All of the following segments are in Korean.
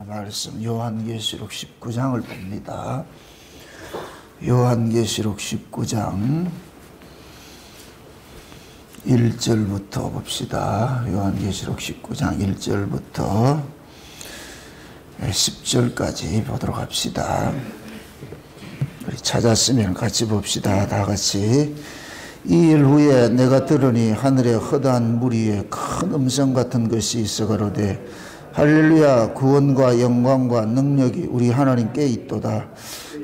말씀 요한계시록 19장을 봅니다. 요한계시록 19장 1절부터 봅시다. 요한계시록 19장 1절부터 10절까지 보도록 합시다. 우리 찾았으면 같이 봅시다. 다 같이. 이 일 후에 내가 들으니 하늘에 허다한 무리에 큰 음성 같은 것이 있어 가로되 할렐루야, 구원과 영광과 능력이 우리 하나님께 있도다.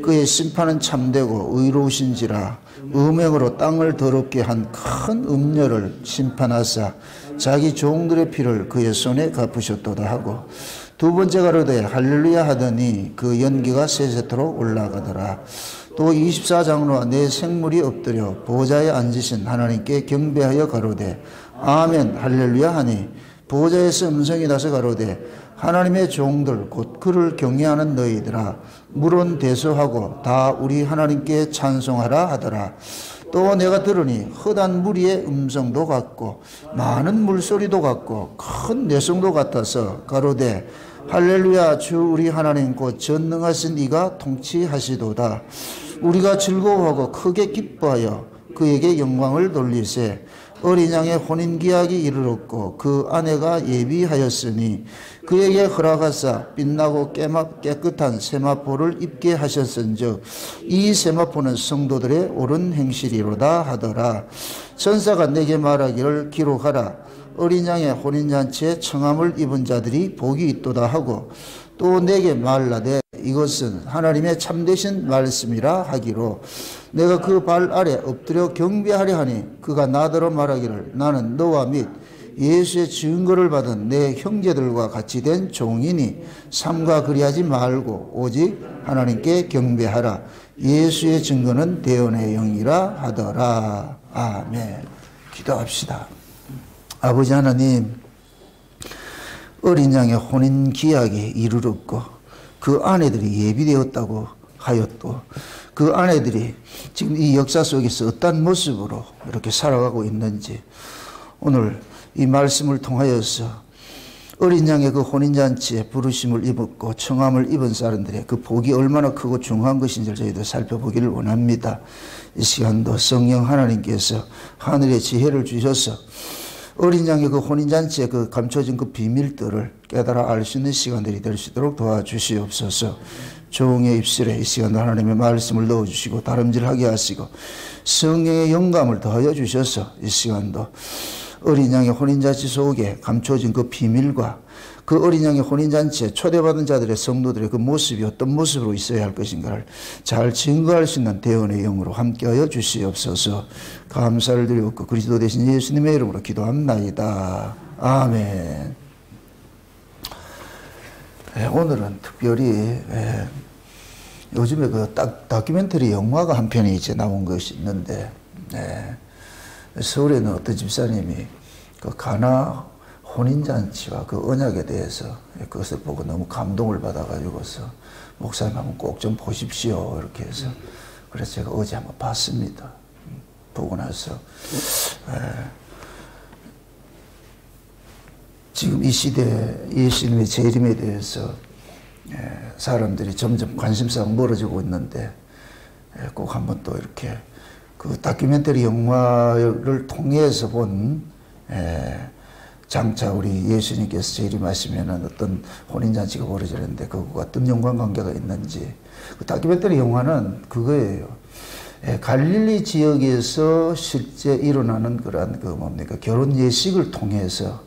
그의 심판은 참되고 의로우신지라. 음행으로 땅을 더럽게 한 큰 음녀를 심판하사 자기 종들의 피를 그의 손에 갚으셨도다 하고, 두 번째 가로되 할렐루야 하더니 그 연기가 세세토록 올라가더라. 또 24장로와 네 생물이 엎드려 보좌에 앉으신 하나님께 경배하여 가로되 아멘 할렐루야 하니, 보좌에서 음성이 나서 가로되 하나님의 종들 곧 그를 경외하는 너희들아, 물은 대소하고 다 우리 하나님께 찬송하라 하더라. 또 내가 들으니 헛한 무리의 음성도 같고 많은 물소리도 같고 큰 내성도 같아서 가로되 할렐루야, 주 우리 하나님 곧 전능하신 이가 통치하시도다. 우리가 즐거워하고 크게 기뻐하여 그에게 영광을 돌리세. 어린 양의 혼인기약이 이르렀고 그 아내가 예비하였으니 그에게 허락하사 빛나고 깨끗한 세마포를 입게 하셨은즉 이 세마포는 성도들의 옳은 행실이로다 하더라. 천사가 내게 말하기를 기록하라. 어린 양의 혼인잔치에 청함을 입은 자들이 복이 있도다 하고, 또 내게 말라되 이것은 하나님의 참되신 말씀이라 하기로, 내가 그 발 아래 엎드려 경배하려 하니 그가 나더러 말하기를 나는 너와 및 예수의 증거를 받은 내 형제들과 같이 된 종이니 삼가 그리하지 말고 오직 하나님께 경배하라. 예수의 증거는 대언의 영이라 하더라. 아멘. 기도합시다. 아버지 하나님, 어린 양의 혼인 기약이 이르렀고 그 아내들이 예비되었다고 하였고, 그 아내들이 지금 이 역사 속에서 어떤 모습으로 이렇게 살아가고 있는지 오늘 이 말씀을 통하여서 어린 양의 그 혼인잔치에 부르심을 입었고 청함을 입은 사람들의 그 복이 얼마나 크고 중요한 것인지를 저희도 살펴보기를 원합니다. 이 시간도 성령 하나님께서 하늘의 지혜를 주셔서 어린 양의 그 혼인잔치에 그 감춰진 그 비밀들을 깨달아 알 수 있는 시간들이 될 수 있도록 도와주시옵소서. 종의 입술에 이 시간도 하나님의 말씀을 넣어주시고 다름질하게 하시고 성령의 영감을 더하여 주셔서 이 시간도 어린 양의 혼인잔치 속에 감춰진 그 비밀과 그 어린 양의 혼인잔치에 초대받은 자들의 성도들의 그 모습이 어떤 모습으로 있어야 할 것인가를 잘 증거할 수 있는 대언의 영으로 함께하여 주시옵소서. 감사를 드리옵고 그리스도 되신 예수님의 이름으로 기도합나이다. 아멘. 오늘은 특별히 요즘에 그 다큐멘터리 영화가 한 편이 이제 나온 것이 있는데, 서울에 있는 어떤 집사님이 그 가나 혼인잔치와 그 언약에 대해서 그것을 보고 너무 감동을 받아가지고서 목사님 한번 꼭 좀 보십시오 이렇게 해서, 그래서 제가 어제 한번 봤습니다. 보고 나서 지금 이 시대 예수님의 재림에 대해서 사람들이 점점 관심사가 멀어지고 있는데, 꼭 한번 또 이렇게 그 다큐멘터리 영화를 통해서 본 장차 우리 예수님께서 재림하시면은 어떤 혼인잔치가 벌어지는데 그거와 어떤 연관관계가 있는지, 그 다큐멘터리 영화는 그거예요. 갈릴리 지역에서 실제 일어나는 그러한 그 뭡니까 결혼 예식을 통해서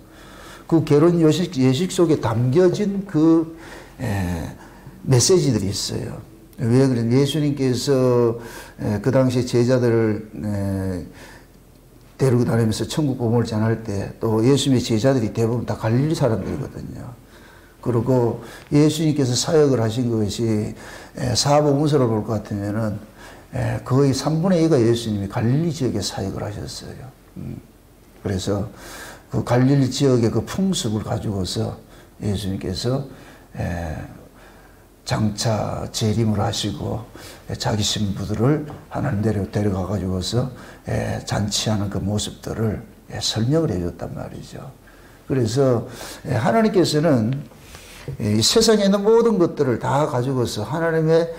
그 결혼 예식 속에 담겨진 그 메시지들이 있어요. 왜 그래? 예수님께서 그 당시 제자들을 데리고 다니면서 천국 복음을 전할 때 또 예수님의 제자들이 대부분 다 갈릴리 사람들이거든요. 그리고 예수님께서 사역을 하신 것이 사복음서를 볼 것 같으면은 거의 3분의 2가 예수님이 갈릴리 지역에 사역을 하셨어요. 그래서 그 갈릴리 지역의 그 풍습을 가지고서 예수님께서 장차 재림을 하시고 자기 신부들을 하나님대로 데려가 가지고서 잔치하는 그 모습들을 설명을 해줬단 말이죠. 그래서 하나님께서는 이 세상에 있는 모든 것들을 다 가지고서 하나님의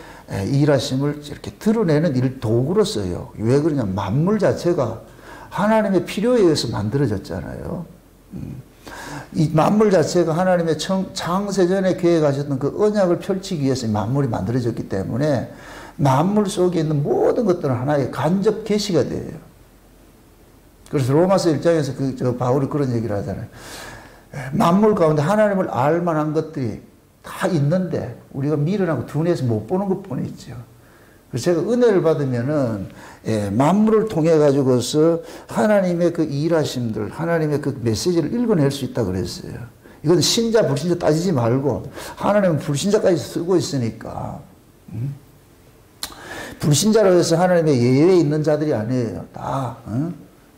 일하심을 이렇게 드러내는 일 도구로 써요. 왜 그러냐? 만물 자체가 하나님의 필요에 의해서 만들어졌잖아요. 이 만물 자체가 하나님의 창세전에 계획하셨던 그 언약을 펼치기 위해서 만물이 만들어졌기 때문에 만물 속에 있는 모든 것들은 하나의 간접 계시가 돼요. 그래서 로마서 1장에서 바울이 그런 얘기를 하잖아요. 만물 가운데 하나님을 알 만한 것들이 다 있는데 우리가 미련하고 둔해서 못 보는 것뿐이죠. 그래서 제가 은혜를 받으면은 만물을 통해 가지고서 하나님의 그 일하심들, 하나님의 그 메시지를 읽어낼 수 있다 그랬어요. 이건 신자 불신자 따지지 말고 하나님은 불신자까지 쓰고 있으니까. 불신자라고 해서 하나님의 예외에 있는 자들이 아니에요. 다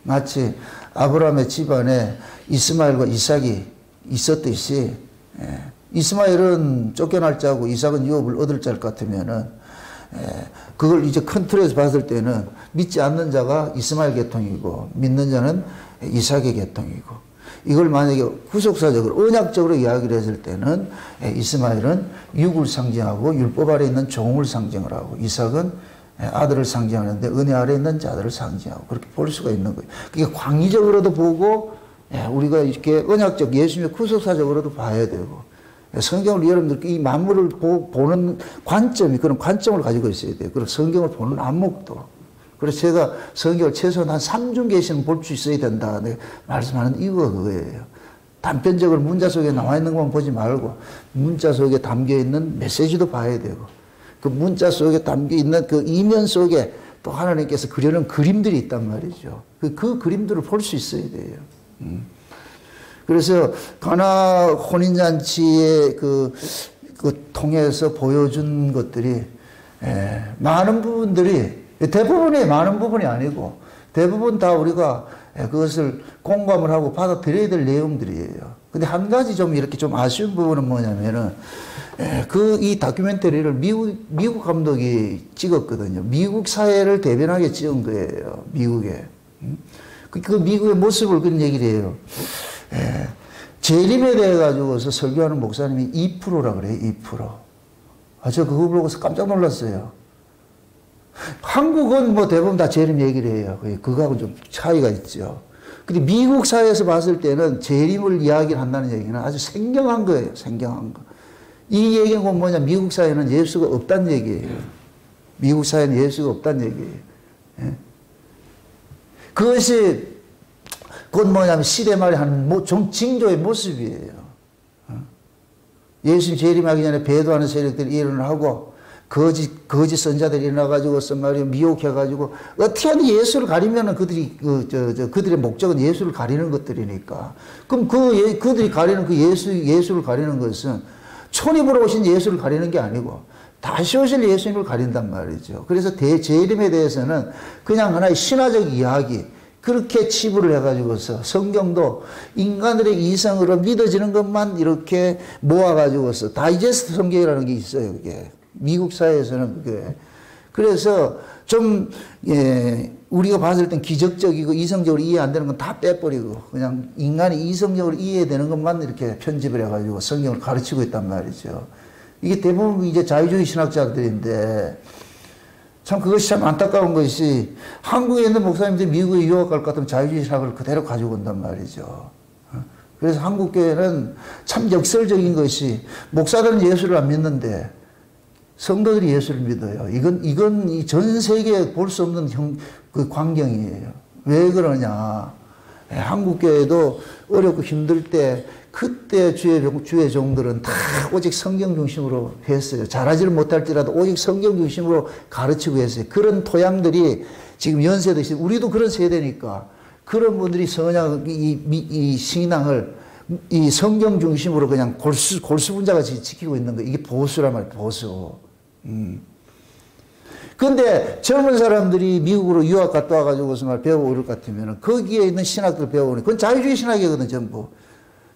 마치 아브라함의 집안에 이스마엘과 이삭이 있었듯이 이스마엘은 쫓겨날 자고 이삭은 유업을 얻을 자 같으면은 그걸 이제 큰 틀에서 봤을 때는 믿지 않는 자가 이스마엘 계통이고 믿는 자는 이삭의 계통이고, 이걸 만약에 후속사적으로 언약적으로 이야기를 했을 때는 이스마엘은 육을 상징하고 율법 아래 있는 종을 상징을 하고 이삭은 아들을 상징하는데 은혜 아래 있는 자들을 상징하고 그렇게 볼 수가 있는 거예요. 그게 광의적으로도 보고 우리가 이렇게 언약적 예수님의 후속사적으로도 봐야 되고, 성경을 여러분들 이 만물을 보는 관점이 그런 관점을 가지고 있어야 돼요. 그리고 성경을 보는 안목도. 그래서 제가 성경을 최소한 한 3중계시는 볼 수 있어야 된다 말씀하는 이유가 그거예요. 단편적으로 문자 속에 나와 있는 것만 보지 말고 문자 속에 담겨 있는 메시지도 봐야 되고, 그 문자 속에 담겨 있는 그 이면 속에 또 하나님께서 그려놓은 그림들이 있단 말이죠. 그 그림들을 볼 수 있어야 돼요. 그래서 가나 혼인잔치에 그 통해서 보여준 것들이 많은 부분들이 대부분이 많은 부분이 아니고 대부분 다 우리가 그것을 공감을 하고 받아들여야 될 내용들이에요. 근데 한 가지 좀 이렇게 좀 아쉬운 부분은 뭐냐면은 이 다큐멘터리를 미국 감독이 찍었거든요. 미국 사회를 대변하게 찍은 거예요. 미국에. 그 미국의 모습을 그런 얘기를 해요. 재림에 대해 가지고서 설교하는 목사님이 2%라 그래요. 2%. 저 그거 보고서 깜짝 놀랐어요. 한국은 뭐 대부분 다 재림 얘기를 해요. 그거하고 좀 차이가 있죠. 근데 미국 사회에서 봤을 때는 재림을 이야기를 한다는 얘기는 아주 생경한 거예요. 생경한 거. 이 얘기는 뭐냐? 미국 사회는 예수가 없다는 얘기예요. 미국 사회는 예수가 없다는 얘기예요. 그것이 그건 뭐냐면 시대 말에 하는 징조의 모습이에요. 예수님 재림하기 전에 배도하는 세력들이 일어나고 거짓 선자들이 일어나가지고서 말이야 미혹해가지고 어떻게 하든 예수를 가리면은 그들의 목적은 예수를 가리는 것들이니까. 그럼 그들이 가리는 그 예수를 가리는 것은 초입으로 오신 예수를 가리는 게 아니고 다시 오실 예수님을 가린단 말이죠. 그래서 재림에 대해서는 그냥 하나의 신화적 이야기, 그렇게 치부를 해가지고서 성경도 인간들의 이성으로 믿어지는 것만 이렇게 모아가지고서 다이제스트 성경이라는 게 있어요. 그게 미국 사회에서는 그게. 그래서 좀 우리가 봤을 땐 기적적이고 이성적으로 이해 안 되는 건 다 빼버리고 그냥 인간이 이성적으로 이해되는 것만 이렇게 편집을 해가지고 성경을 가르치고 있단 말이죠. 이게 대부분 이제 자유주의 신학자들인데 참 그것이 참 안타까운 것이 한국에 있는 목사님들이 미국에 유학 갈 것 같으면 자유주의 신학을 그대로 가지고 온단 말이죠. 그래서 한국 교회는 참 역설적인 것이 목사들은 예수를 안 믿는데 성도들이 예수를 믿어요. 이건 전 세계에 볼 수 없는 그 광경이에요. 왜 그러냐? 한국 교회도 어렵고 힘들 때 그때 주의 종들은 다 오직 성경 중심으로 했어요. 잘하지를 못할지라도 오직 성경 중심으로 가르치고 했어요. 그런 토양들이 지금 연세도 있어요. 우리도 그런 세대니까 그런 분들이 이 신앙을 이 성경 중심으로 그냥 골수분자같이 지키고 있는 거. 이게 보수란 말이에요. 보수. 근데 젊은 사람들이 미국으로 유학 갔다 와가지고서 말 배우고 이럴 것 같으면 거기에 있는 신학들 배우니 그건 자유주의 신학이거든 전부.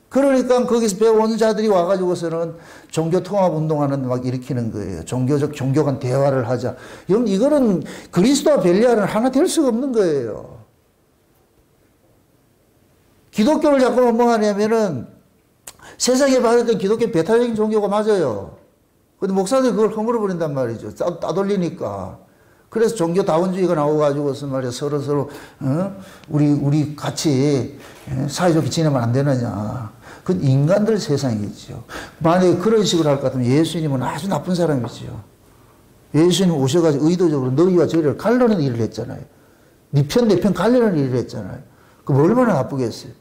그러니까 거기서 배우는 자들이 와가지고서는 종교통합 운동하는 막 일으키는 거예요. 종교 간 대화를 하자. 이거는 그리스도와 벨리알은 하나 될 수가 없는 거예요. 기독교를 자꾸 뭐 하냐면은 세상에 봤을 때 기독교 배타적인 종교가 맞아요. 근데 목사들이 그걸 허물어버린단 말이죠. 따돌리니까. 그래서 종교다원주의가 나와가지고서 말이야, 서로, 우리 같이 사이좋게 지내면 안 되느냐. 그건 인간들 세상이죠. 만약에 그런 식으로 할 것 같으면 예수님은 아주 나쁜 사람이죠. 예수님 오셔가지고 의도적으로 너희와 저희를 갈라는 일을 했잖아요. 네 편, 내 편 갈라는 일을 했잖아요. 그럼 얼마나 나쁘겠어요.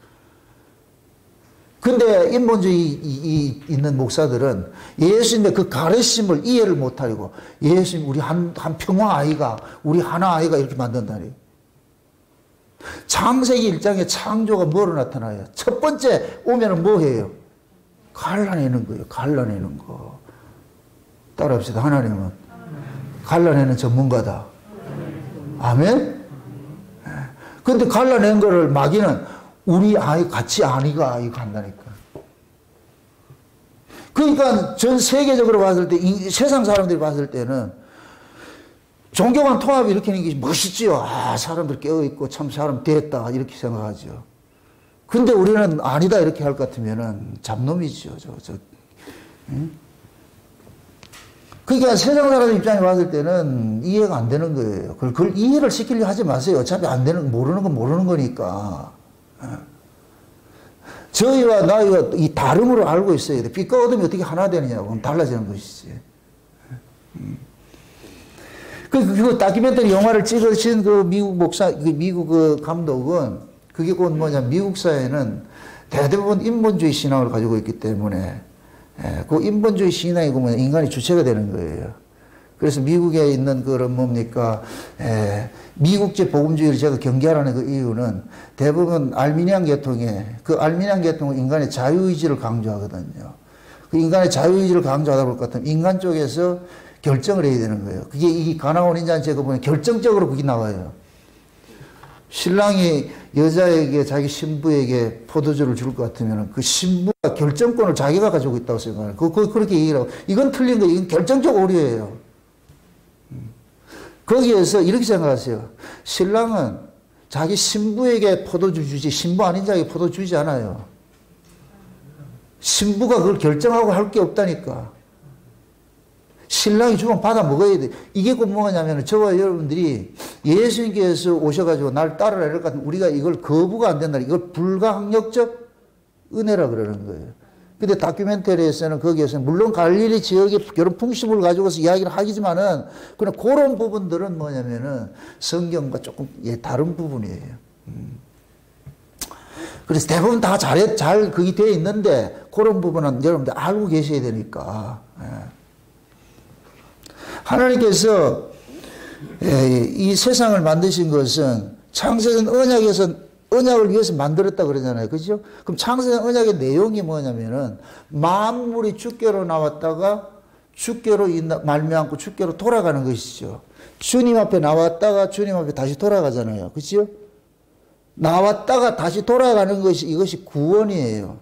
근데 인본주의 있는 목사들은 예수님의 그 가르침을 이해를 못하고 예수님 우리 한 평화 아이가, 우리 하나 아이가 이렇게 만든다니. 창세기 1장에 창조가 뭐로 나타나요? 첫 번째 오면은 뭐 해요? 갈라내는 거예요. 갈라내는 거. 따라합시다. 하나님은 갈라내는 전문가다. 아멘? 근데 갈라낸 거를 마귀는 우리 아이 같이 아니가 이거 한다니까. 그러니까 전 세계적으로 봤을 때, 세상 사람들이 봤을 때는 종교 간 통합이 일으키는 게 멋있지요. 아, 사람들 깨어있고 참 사람 됐다 이렇게 생각하죠. 근데 우리는 아니다 이렇게 할 것 같으면은 잡놈이죠. 응? 그러니까 세상 사람 입장에 봤을 때는 이해가 안 되는 거예요. 그걸 이해를 시키려 하지 마세요. 어차피 안 되는, 모르는 건 모르는 거니까. 저희와 나이와 이 다름으로 알고 있어야 돼. 빛과 어둠이 어떻게 하나 되느냐고. 그럼 달라지는 것이지. 그 다큐멘터리 영화를 찍으신 그 미국 목사, 미국 그 감독은 그게 곧 뭐냐, 미국 사회는 대부분 인본주의 신앙을 가지고 있기 때문에 그 인본주의 신앙이 보면 인간이 주체가 되는 거예요. 그래서 미국에 있는 그런 뭡니까, 미국제 복음주의를 제가 경계하라는 그 이유는 대부분 알미니안 계통에, 그 알미니안 계통은 인간의 자유의지를 강조하거든요. 그 인간의 자유의지를 강조하다 볼 것 같으면 인간 쪽에서 결정을 해야 되는 거예요. 그게 이 가나원인잔치에 보면 결정적으로 그게 나와요. 신랑이 여자에게 자기 신부에게 포도주를 줄 것 같으면 그 신부가 결정권을 자기가 가지고 있다고 생각해요. 그렇게 얘기를 하고. 이건 틀린 거예요. 이건 결정적 오류예요. 거기에서 이렇게 생각하세요. 신랑은 자기 신부에게 포도주 주지 신부 아닌 자에게 포도주 주지 않아요. 신부가 그걸 결정하고 할 게 없다니까. 신랑이 주면 받아 먹어야 돼. 이게 꼭 뭐냐면 저와 여러분들이 예수님께서 오셔가지고 날 따르라 이럴 것 같으면 우리가 이걸 거부가 안 된다. 이걸 불가항력적 은혜라 그러는 거예요. 근데 다큐멘터리에서는 거기에서는 물론 갈릴리 지역의 여러 풍습을 가지고서 이야기를 하기지만은 그냥 그런 부분들은 뭐냐면은 성경과 조금 다른 부분이에요. 그래서 대부분 다 잘 그게 되어 있는데 그런 부분은 여러분들 알고 계셔야 되니까. 하나님께서 이 세상을 만드신 것은 창세전 언약을 위해서 만들었다 그러잖아요. 그죠? 그럼 창세전 언약의 내용이 뭐냐면은 만물이 주께로 나왔다가 주께로 말미암고 주께로 돌아가는 것이죠. 주님 앞에 나왔다가 주님 앞에 다시 돌아가잖아요. 그죠? 나왔다가 다시 돌아가는 것이 이것이 구원이에요.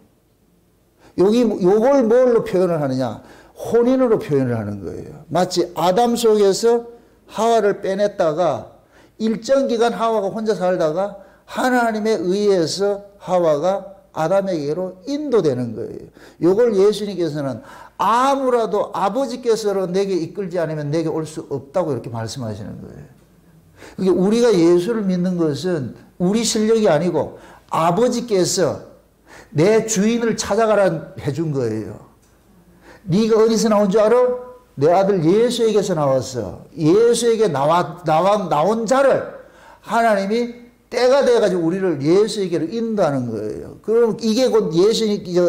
요걸 뭘로 표현을 하느냐? 혼인으로 표현을 하는 거예요. 마치 아담 속에서 하와를 빼냈다가 일정 기간 하와가 혼자 살다가 하나님에 의해서 하와가 아담에게로 인도되는 거예요. 이걸 예수님께서는 아무라도 아버지께서 내게 이끌지 않으면 내게 올 수 없다고 이렇게 말씀하시는 거예요. 그러니까 우리가 예수를 믿는 것은 우리 실력이 아니고 아버지께서 내 주인을 찾아가라 해준 거예요. 네가 어디서 나온 줄 알아? 내 아들 예수에게서 나왔어. 예수에게 나온 자를 하나님이 때가 돼가지고 우리를 예수에게로 인도하는 거예요. 그럼 이게 곧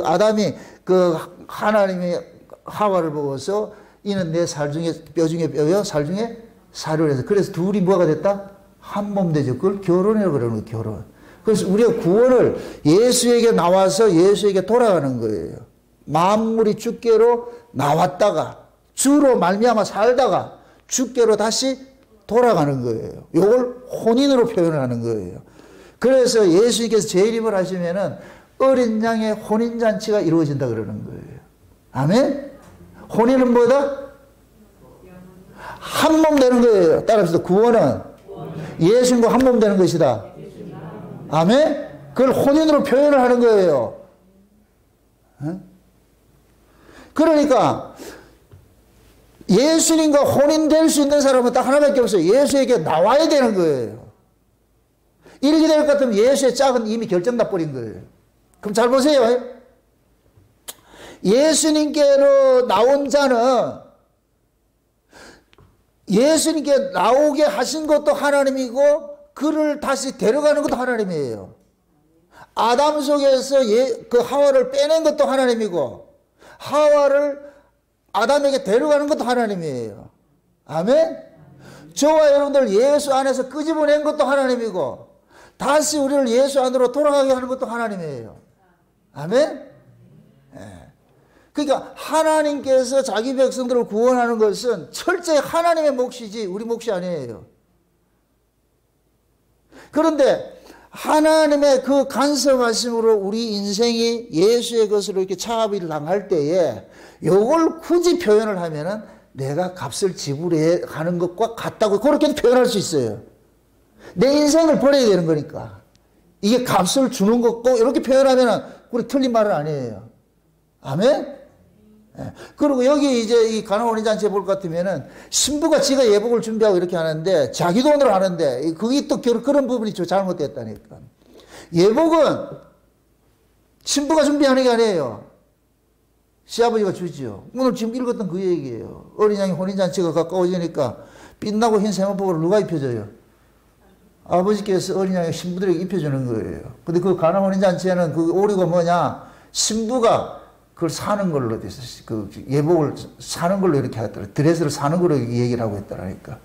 아담이 그 하나님이 하와를 보고서 이는 내 살 중에 뼈 중에 뼈요, 살 중에 살을 해서 그래서 둘이 뭐가 됐다? 한 몸 되죠. 그걸 결혼이라고 그러는 거예요. 결혼. 그래서 우리가 구원을 예수에게 나와서 예수에게 돌아가는 거예요. 만물이 주께로 나왔다가 주로 말미암아 살다가 주께로 다시 돌아가는 거예요. 이걸 혼인으로 표현을 하는 거예요. 그래서 예수님께서 재림을 하시면은 어린 양의 혼인잔치가 이루어진다 그러는 거예요. 아멘? 혼인은 뭐다? 한 몸 되는 거예요. 따라서 구원은 예수님과 한 몸 되는 것이다. 아멘? 그걸 혼인으로 표현을 하는 거예요. 그러니까 예수님과 혼인될 수 있는 사람은 딱 하나밖에 없어요. 예수에게 나와야 되는 거예요. 이렇게 될 것 같으면 예수의 짝은 이미 결정나 버린 거예요. 그럼 잘 보세요. 예수님께로 나온 자는 예수님께 나오게 하신 것도 하나님이고 그를 다시 데려가는 것도 하나님이에요. 아담 속에서 그 하와를 빼낸 것도 하나님이고 하와를 아담에게 데려가는 것도 하나님이에요. 아멘? 저와 여러분들 예수 안에서 끄집어낸 것도 하나님이고 다시 우리를 예수 안으로 돌아가게 하는 것도 하나님이에요. 아멘? 그러니까 하나님께서 자기 백성들을 구원하는 것은 철저히 하나님의 몫이지 우리 몫이 아니에요. 그런데 하나님의 그 간섭하심으로 우리 인생이 예수의 것으로 이렇게 차압을 당할 때에 요걸 굳이 표현을 하면은 내가 값을 지불해 가는 것과 같다고 그렇게 표현할 수 있어요. 내 인생을 버려야 되는 거니까. 이게 값을 주는 것고 이렇게 표현하면은 우리 틀린 말은 아니에요. 아멘? 그리고 여기 이제 이 가나안 혼인잔치에 볼 것 같으면은 신부가 지가 예복을 준비하고 이렇게 하는데 자기 돈으로 하는데 그게 또 그런 부분이 좀 잘못됐다니까. 예복은 신부가 준비하는 게 아니에요. 시아버지가 주지요. 오늘 지금 읽었던 그 얘기예요. 어린 양이 혼인잔치가 가까워지니까 빛나고 흰 세마포를 누가 입혀줘요? 아버지께서 어린 양의 신부들에게 입혀주는 거예요. 근데 그 가나안 혼인잔치에는 그 오류가 뭐냐? 신부가 그걸 사는 걸로 돼서 그 예복을 사는 걸로 이렇게 하더라. 드레스를 사는 걸로 얘기를 하고 있더라니까.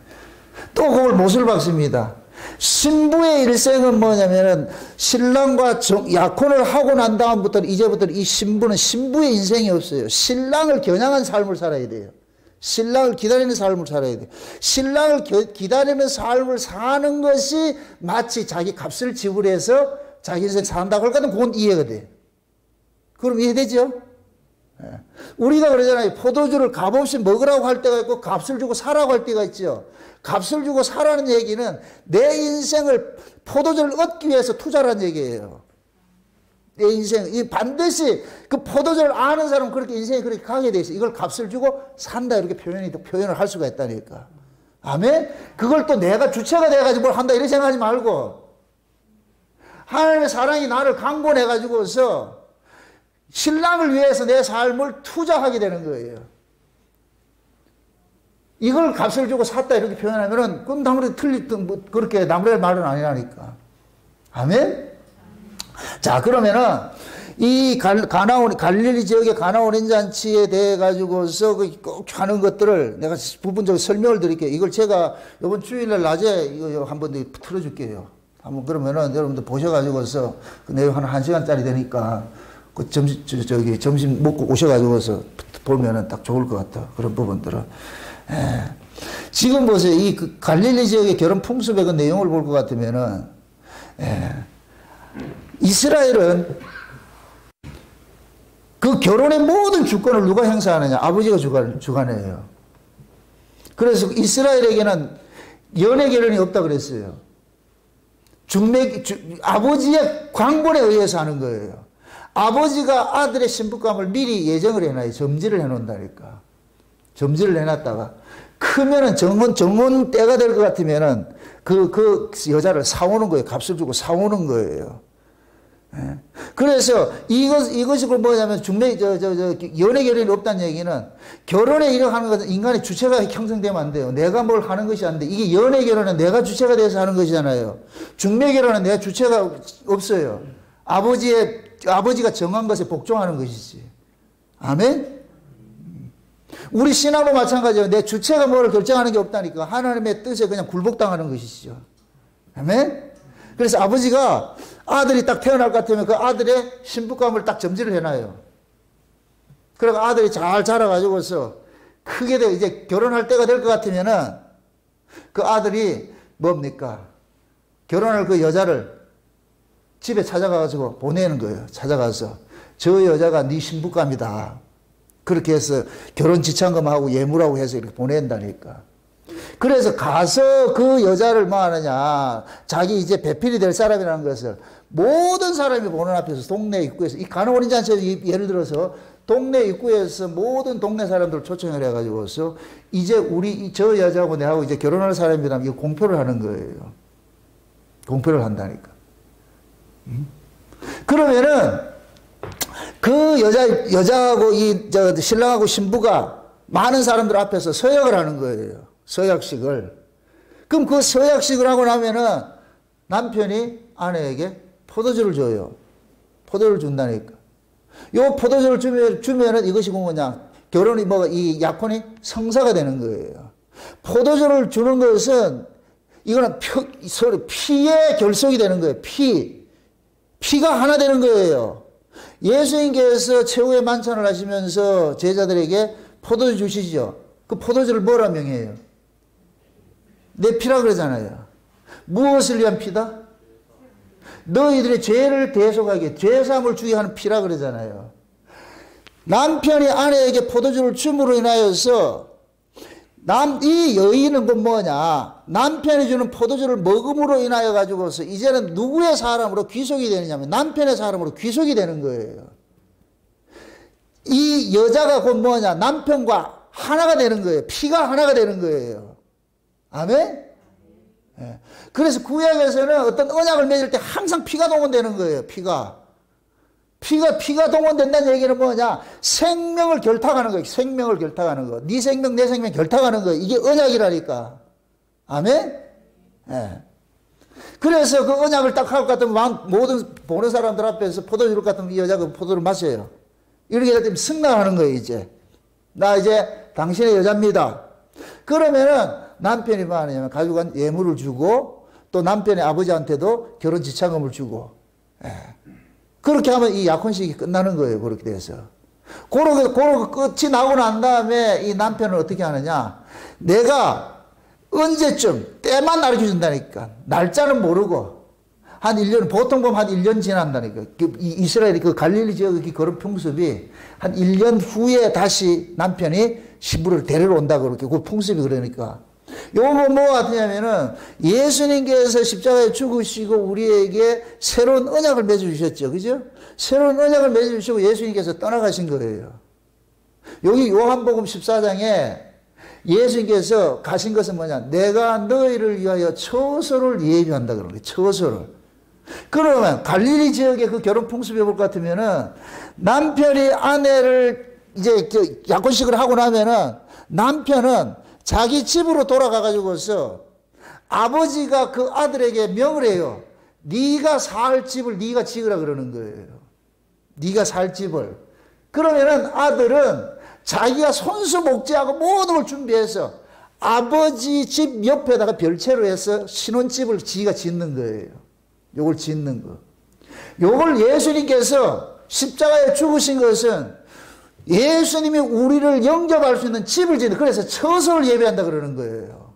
또 그걸 못을 박습니다. 신부의 일생은 뭐냐면은 신랑과 약혼을 하고 난 다음부터는 이제부터 이 신부는 신부의 인생이 없어요. 신랑을 겨냥한 삶을 살아야 돼요. 신랑을 기다리는 삶을 살아야 돼요. 신랑을 기다리는 삶을 사는 것이 마치 자기 값을 지불해서 자기 인생 산다고 할 것 같으면 그건 이해가 돼요. 그럼 이해되죠? 우리가 그러잖아요. 포도주를 값없이 먹으라고 할 때가 있고 값을 주고 사라고 할 때가 있죠. 값을 주고 사라는 얘기는 내 인생을 포도주를 얻기 위해서 투자라는 얘기예요. 내 인생, 반드시 그 포도주를 아는 사람은 그렇게 인생이 그렇게 가게 돼 있어요. 이걸 값을 주고 산다 이렇게 표현을 할 수가 있다니까. 아멘? 그걸 또 내가 주체가 돼가지고 뭘 한다 이렇게 생각하지 말고 하나님의 사랑이 나를 강권해가지고서 신랑을 위해서 내 삶을 투자하게 되는 거예요. 이걸 값을 주고 샀다 이렇게 표현하면은 그건 아무래도 그렇게 나무랄 말은 아니라니까. 아멘? 자, 그러면은 이 갈릴리 지역의 가나안 혼인잔치에 대해 가지고서 꼭 하는 것들을 내가 부분적으로 설명을 드릴게요. 이걸 제가 이번 주일날 낮에 이거 한번 틀어줄게요. 한번 그러면은 여러분들 보셔가지고서 그 내용 한 1시간짜리 되니까 그 점심 먹고 오셔가지고서 보면은 딱 좋을 것 같아. 그런 부분들은. 지금 보세요. 이 갈릴리 지역의 결혼 풍습의 그 내용을 볼 것 같으면은, 이스라엘은 그 결혼의 모든 주권을 누가 행사하느냐? 아버지가 주관해요. 그래서 이스라엘에게는 연애 결혼이 없다 그랬어요. 아버지의 광본에 의해서 하는 거예요. 아버지가 아들의 신부감을 미리 예정을 해놔요. 점지를 해놓는다니까. 점지를 해놨다가 크면은 정혼 때가 될 것 같으면은 그 여자를 사오는 거예요. 값을 주고 사오는 거예요. 그래서 이것이 뭐냐면 연애 결혼이 없다는 얘기는 결혼에 이렇게 하는 것은 인간의 주체가 형성되면 안 돼요. 내가 뭘 하는 것이 안 돼. 이게 연애 결혼은 내가 주체가 돼서 하는 것이잖아요. 중매 결혼은 내가 주체가 없어요. 아버지가 정한 것에 복종하는 것이지. 아멘? 우리 신앙도 마찬가지예요. 내 주체가 뭐를 결정하는 게 없다니까. 하나님의 뜻에 그냥 굴복당하는 것이죠. 아멘? 그래서 아버지가 아들이 딱 태어날 것 같으면 그 아들의 신부감을 딱 점지를 해놔요. 그리고 아들이 잘 자라가지고서 크게 돼 이제 결혼할 때가 될 것 같으면은 그 아들이 뭡니까? 결혼할 그 여자를 집에 찾아가가지고 보내는 거예요. 찾아가서 저 여자가 네 신부감이다. 그렇게 해서 결혼 지참금하고 예물하고 해서 이렇게 보낸다니까. 그래서 가서 그 여자를 뭐 하느냐. 자기 이제 배필이 될 사람이라는 것을 모든 사람이 보는 앞에서 동네 입구에서 이 가나원인 잔치에서 예를 들어서 동네 입구에서 모든 동네 사람들 초청을 해가지고서 이제 저 여자하고 내하고 이제 결혼할 사람이라면 이거 공표를 하는 거예요. 공표를 한다니까. 그러면은 그 여자하고 신랑하고 신부가 많은 사람들 앞에서 서약을 하는 거예요. 서약식을. 그럼 그 서약식을 하고 나면은 남편이 아내에게 포도주를 줘요. 포도주를 준다니까. 요 포도주를 주면은 이것이 뭐냐. 결혼이 이 약혼이 성사가 되는 거예요. 포도주를 주는 것은 이거는 서로 피의 결속이 되는 거예요. 피가 하나 되는 거예요. 예수님께서 최후의 만찬을 하시면서 제자들에게 포도주 주시죠. 그 포도주를 뭐라 명해요? 내 피라 그러잖아요. 무엇을 위한 피다? 너희들의 죄를 대속하게, 죄사함을 주게 하는 피라 그러잖아요. 남편이 아내에게 포도주를 줌으로 인하여서 이 여인은 그 뭐냐? 남편이 주는 포도주를 먹음으로 인하여 가지고서 이제는 누구의 사람으로 귀속이 되느냐면 남편의 사람으로 귀속이 되는 거예요. 이 여자가 그 뭐냐? 남편과 하나가 되는 거예요. 피가 하나가 되는 거예요. 아멘? 예. 그래서 구약에서는 어떤 언약을 맺을 때 항상 피가 동원되는 거예요. 피가 동원된다는 얘기는 뭐냐? 생명을 결탁하는 거예요. 생명을 결탁하는 거. 네 생명, 내 생명 결탁하는 거예요. 이게 언약이라니까. 아멘? 예. 그래서 그 언약을 딱 할 것 같으면 모든 보는 사람들 앞에서 포도주를 같으면 이 여자가 포도를 마셔요. 이렇게 되면 승낙하는 거예요, 이제. 나 이제 당신의 여자입니다. 그러면은 남편이 뭐 하냐면 가져간 예물을 주고 또 남편의 아버지한테도 결혼 지참금을 주고. 예. 그렇게 하면 이 약혼식이 끝나는 거예요. 그렇게 돼서. 그러고 끝이 나고 난 다음에 이 남편은 어떻게 하느냐. 내가 언제쯤 때만 가르쳐준다니까. 날짜는 모르고 한 1년, 보통 보면 한 1년 지난다니까. 이스라엘이 그 갈릴리 지역의 그런 풍습이 한 1년 후에 다시 남편이 신부를 데리러 온다 그렇게 그 풍습이 그러니까. 요거 뭐 같으냐면은 예수님께서 십자가에 죽으시고 우리에게 새로운 언약을 맺어주셨죠. 그죠? 새로운 언약을 맺어주시고 예수님께서 떠나가신 거예요. 여기 요한복음 14장에 예수님께서 가신 것은 뭐냐? 내가 너희를 위하여 처소를 예비한다 그러는 거예요. 처소를. 그러면 갈릴리 지역의 그 결혼 풍습에 볼 것 같으면은 남편이 아내를 이제 약혼식을 하고 나면은 남편은 자기 집으로 돌아가 가지고서 아버지가 그 아들에게 명을 해요. 네가 살 집을 네가 지으라 그러는 거예요. 네가 살 집을. 그러면은 아들은 자기가 손수 목재하고 모든 걸 준비해서 아버지 집 옆에다가 별채로 해서 신혼집을 지가 짓는 거예요. 요걸 짓는 거. 요걸 예수님께서 십자가에 죽으신 것은 예수님이 우리를 영접할 수 있는 집을 짓는, 그래서 처소를 예배한다 그러는 거예요.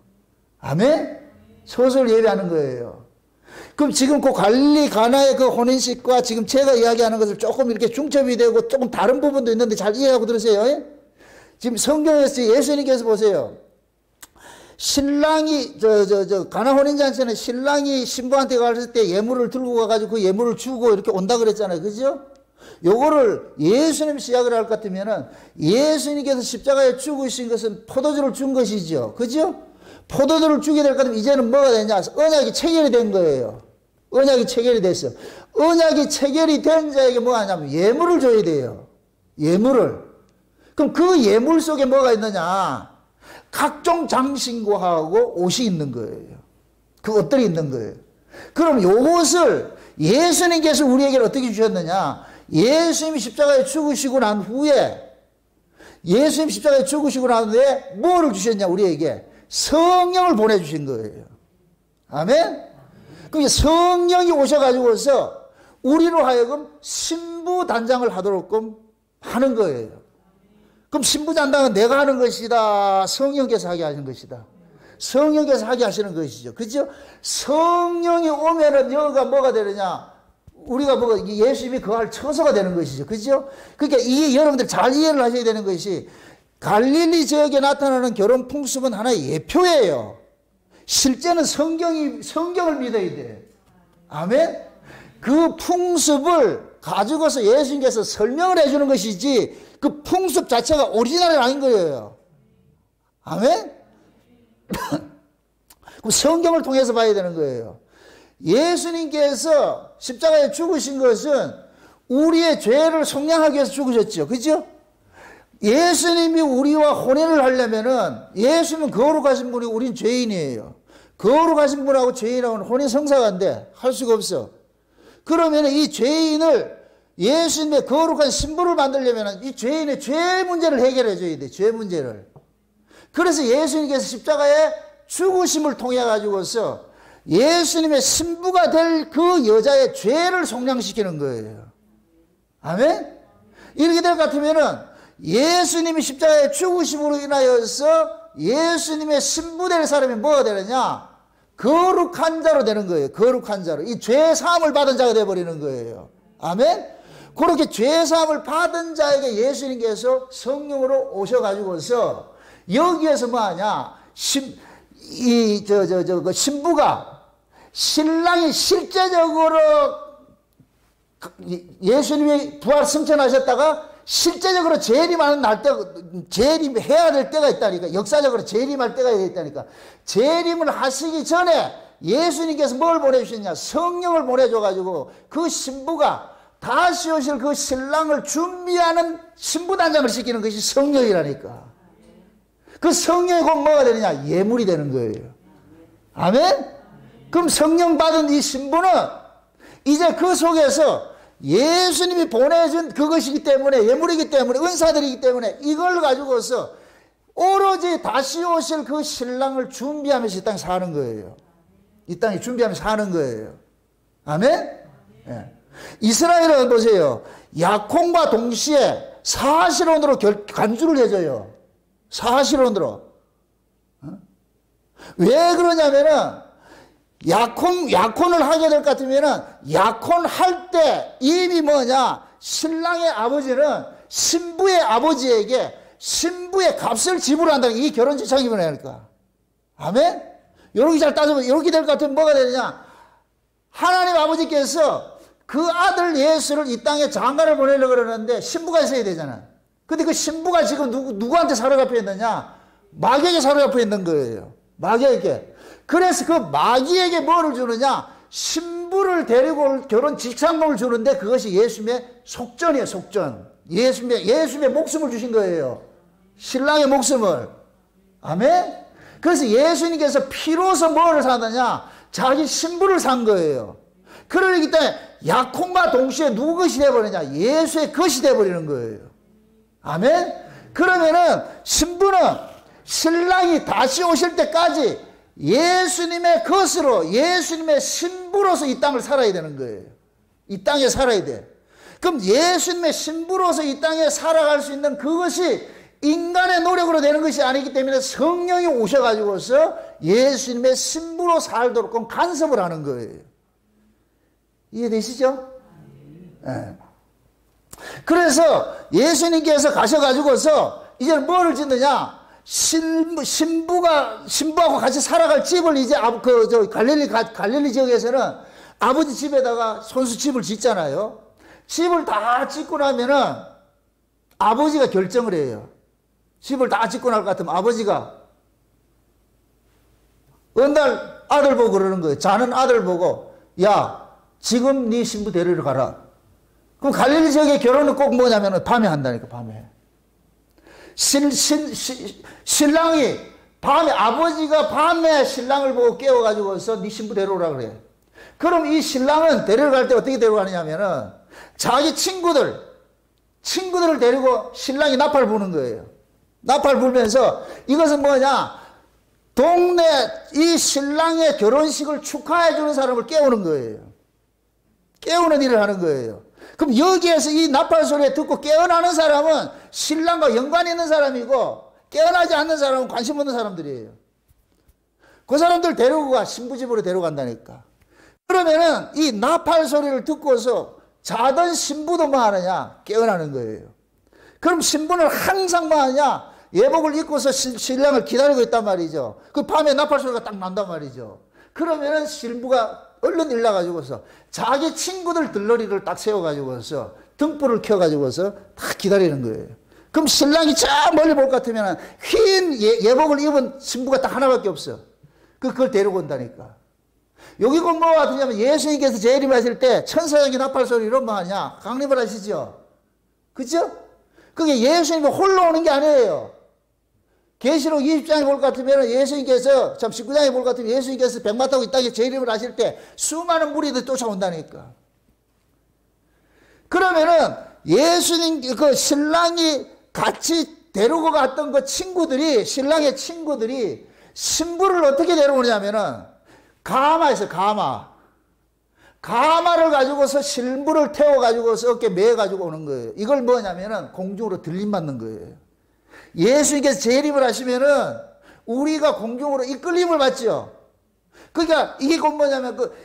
아멘? 처소를 예배하는 거예요. 그럼 지금 그 갈릴리 가나의 그 혼인식과 지금 제가 이야기하는 것을 조금 이렇게 중첩이 되고 조금 다른 부분도 있는데 잘 이해하고 들으세요. 지금 성경에서 예수님께서 보세요. 신랑이 가나 혼인잔치는 신랑이 신부한테 갔을 때 예물을 들고 가가지고 그 예물을 주고 이렇게 온다 그랬잖아요. 그죠? 요거를 예수님 시작을 할 것 같으면은 예수님께서 십자가에 죽으신 것은 포도주를 준 것이죠. 그죠? 포도주를 주게 될 것 같으면 이제는 뭐가 되냐? 언약이 체결이 된 거예요. 언약이 체결이 됐어. 언약이 체결이 된 자에게 뭐 하냐면 예물을 줘야 돼요. 예물을. 그럼 그 예물 속에 뭐가 있느냐? 각종 장신구하고 옷이 있는 거예요. 그 옷들이 있는 거예요. 그럼 요것을 예수님께서 우리에게 어떻게 주셨느냐? 예수님이 십자가에 죽으시고 난 후에 뭐를 주셨냐? 우리에게 성령을 보내주신 거예요. 아멘? 그게 성령이 오셔가지고서 우리로 하여금 신부 단장을 하도록끔 하는 거예요. 그럼 신부 단장은 내가 하는 것이다. 성령께서 하게 하시는 것이다. 성령께서 하게 하시는 것이죠. 그죠? 성령이 오면은 여기가 뭐가 되느냐? 우리가 예수님이 거할 처소가 되는 것이죠. 그죠? 그러니까 이 여러분들 잘 이해를 하셔야 되는 것이 갈릴리 지역에 나타나는 결혼 풍습은 하나의 예표예요. 실제는 성경을 믿어야 돼. 아멘? 그 풍습을 가지고서 예수님께서 설명을 해주는 것이지 그 풍습 자체가 오리지널이 아닌 거예요. 아멘? 그럼 성경을 통해서 봐야 되는 거예요. 예수님께서 십자가에 죽으신 것은 우리의 죄를 속량하기 위해서 죽으셨죠. 그죠? 예수님이 우리와 혼인을 하려면은 예수님은 거룩하신 분이 우린 죄인이에요. 거룩하신 분하고 죄인하고는 혼인 성사가 안 돼. 할 수가 없어. 그러면 이 죄인을 예수님의 거룩한 신부를 만들려면 이 죄인의 죄 문제를 해결해 줘야 돼. 죄 문제를. 그래서 예수님께서 십자가에 죽으심을 통해 가지고서 예수님의 신부가 될 그 여자의 죄를 속량시키는 거예요. 아멘? 이렇게 될 것 같으면은 예수님이 십자가에 죽으심으로 인하여서 예수님의 신부 될 사람이 뭐가 되느냐? 거룩한 자로 되는 거예요. 거룩한 자로. 이 죄 사함을 받은 자가 되어버리는 거예요. 아멘? 그렇게 죄 사함을 받은 자에게 예수님께서 성령으로 오셔가지고서 여기에서 뭐 하냐? 그 신부가 신랑이 실제적으로 예수님이 부활 승천하셨다가 실제적으로 재림하는 날 때, 재림해야 될 때가 있다니까. 역사적으로 재림할 때가 있다니까. 재림을 하시기 전에 예수님께서 뭘 보내주셨냐? 성령을 보내줘가지고 그 신부가 다시 오실 그 신랑을 준비하는 신부 단장을 시키는 것이 성령이라니까. 그 성령이 곧 뭐가 되느냐? 예물이 되는 거예요. 아멘? 그럼 성령 받은 이 신부는 이제 그 속에서 예수님이 보내준 그것이기 때문에, 예물이기 때문에, 은사들이기 때문에 이걸 가지고서 오로지 다시 오실 그 신랑을 준비하면서 이 땅에 사는 거예요. 이 땅에 준비하면서 사는 거예요. 아멘? 예. 이스라엘은 보세요. 약혼과 동시에 사실혼으로 간주를 해줘요. 사실혼으로. 왜 그러냐면은 약혼을 하게 될 것 같으면은 약혼할 때 이미 뭐냐? 신랑의 아버지는 신부의 아버지에게 신부의 값을 지불한다는 게 이 결혼 지창이면 하니까. 아멘? 이렇게 잘 따져보면 이렇게 될 것 같으면 뭐가 되느냐? 하나님 아버지께서 그 아들 예수를 이 땅에 장가를 보내려고 그러는데 신부가 있어야 되잖아. 근데 그 신부가 지금 누구한테 사로잡혀 있느냐? 마귀에게 사로잡혀 있는 거예요. 마귀에게. 그래서 그 마귀에게 뭐를 주느냐? 신부를 데리고 결혼 직상봉을 주는데 그것이 예수님의 속전이에요. 속전. 예수님의 목숨을 주신 거예요. 신랑의 목숨을. 아멘? 그래서 예수님께서 피로서 뭐를 사느냐? 자기 신부를 산 거예요. 그러기 때문에 약혼과 동시에 누구 것이 되어버리냐? 예수의 것이 되어버리는 거예요. 아멘? 그러면은 신부는 신랑이 다시 오실 때까지 예수님의 것으로, 예수님의 신부로서 이 땅을 살아야 되는 거예요. 이 땅에 살아야 돼. 그럼 예수님의 신부로서 이 땅에 살아갈 수 있는 그것이 인간의 노력으로 되는 것이 아니기 때문에 성령이 오셔가지고서 예수님의 신부로 살도록 그럼 간섭을 하는 거예요. 이해되시죠? 네. 그래서 예수님께서 가셔가지고서 이제 뭐를 짓느냐? 신부하고 같이 살아갈 집을 이제 갈릴리 지역에서는 아버지 집에다가 손수 집을 짓잖아요. 집을 다 짓고 나면은 아버지가 결정을 해요. 집을 다 짓고 날 것 같으면 아버지가 어느 날 아들 보고 그러는 거예요. 자는 아들 보고, 야, 지금 네 신부 데리러 가라. 그럼 갈릴리 지역의 결혼은 꼭 뭐냐면은 밤에 한다니까, 밤에. 신랑이 밤에, 아버지가 밤에 신랑을 보고 깨워가지고서 네 신부 데려오라 그래. 그럼 이 신랑은 데려갈 때 어떻게 데려가느냐면은 자기 친구들을 데리고 신랑이 나팔 부는 거예요. 나팔 불면서 이것은 뭐냐? 동네 이 신랑의 결혼식을 축하해주는 사람을 깨우는 거예요. 깨우는 일을 하는 거예요. 그럼 여기에서 이 나팔 소리에 듣고 깨어나는 사람은 신랑과 연관이 있는 사람이고 깨어나지 않는 사람은 관심 없는 사람들이에요. 그 사람들 데리고 신부 집으로 데려간다니까. 그러면은 이 나팔 소리를 듣고서 자던 신부도 뭐 하느냐? 깨어나는 거예요. 그럼 신부는 항상 뭐 하느냐? 예복을 입고서 신랑을 기다리고 있단 말이죠. 그 밤에 나팔 소리가 딱 난단 말이죠. 그러면은 신부가 얼른 일나가지고서 자기 친구들 들러리를 딱 세워가지고서 등불을 켜가지고서 딱 기다리는 거예요. 그럼 신랑이 저 멀리 볼 것 같으면 흰 예복을 입은 신부가 딱 하나밖에 없어. 그걸 데리고 온다니까. 여기 꼭 뭐 같으냐면 예수님께서 재림하실 때 천사장이 나팔 소리로 뭐 하냐? 강림을 하시죠. 그죠? 그게 예수님이 홀로 오는 게 아니에요. 계시록 20장에 볼 것 같으면 예수님께서, 참 19장에 볼 것 같으면 예수님께서 백마 타고 이 땅에 재림을 하실 때 수많은 무리들이 쫓아온다니까. 그러면은 예수님 그 신랑이 같이 데리고 갔던 그 친구들이, 신랑의 친구들이 신부를 어떻게 데려오냐면은 가마에서 가마를 가지고서 신부를 태워가지고서 어깨 매가지고 오는 거예요. 이걸 뭐냐면은 공중으로 들림받는 거예요. 예수님께서 재림을 하시면은 우리가 공중으로 이끌림을 받죠. 그러니까 이게 곧 뭐냐면 그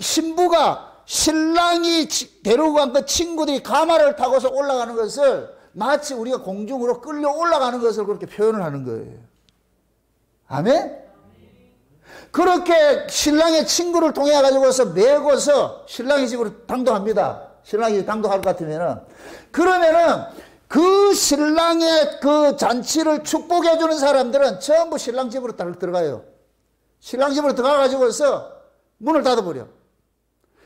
신부가 신랑이 데리고 간 그 친구들이 가마를 타고서 올라가는 것을 마치 우리가 공중으로 끌려 올라가는 것을 그렇게 표현을 하는 거예요. 아멘? 그렇게 신랑의 친구를 통해 가지고서 메고서 신랑의 집으로 당도합니다. 신랑이 집 당도할 것 같으면은, 그러면은 그 신랑의 그 잔치를 축복해 주는 사람들은 전부 신랑 집으로 들어가요. 신랑 집으로 들어가 가지고서 문을 닫아버려.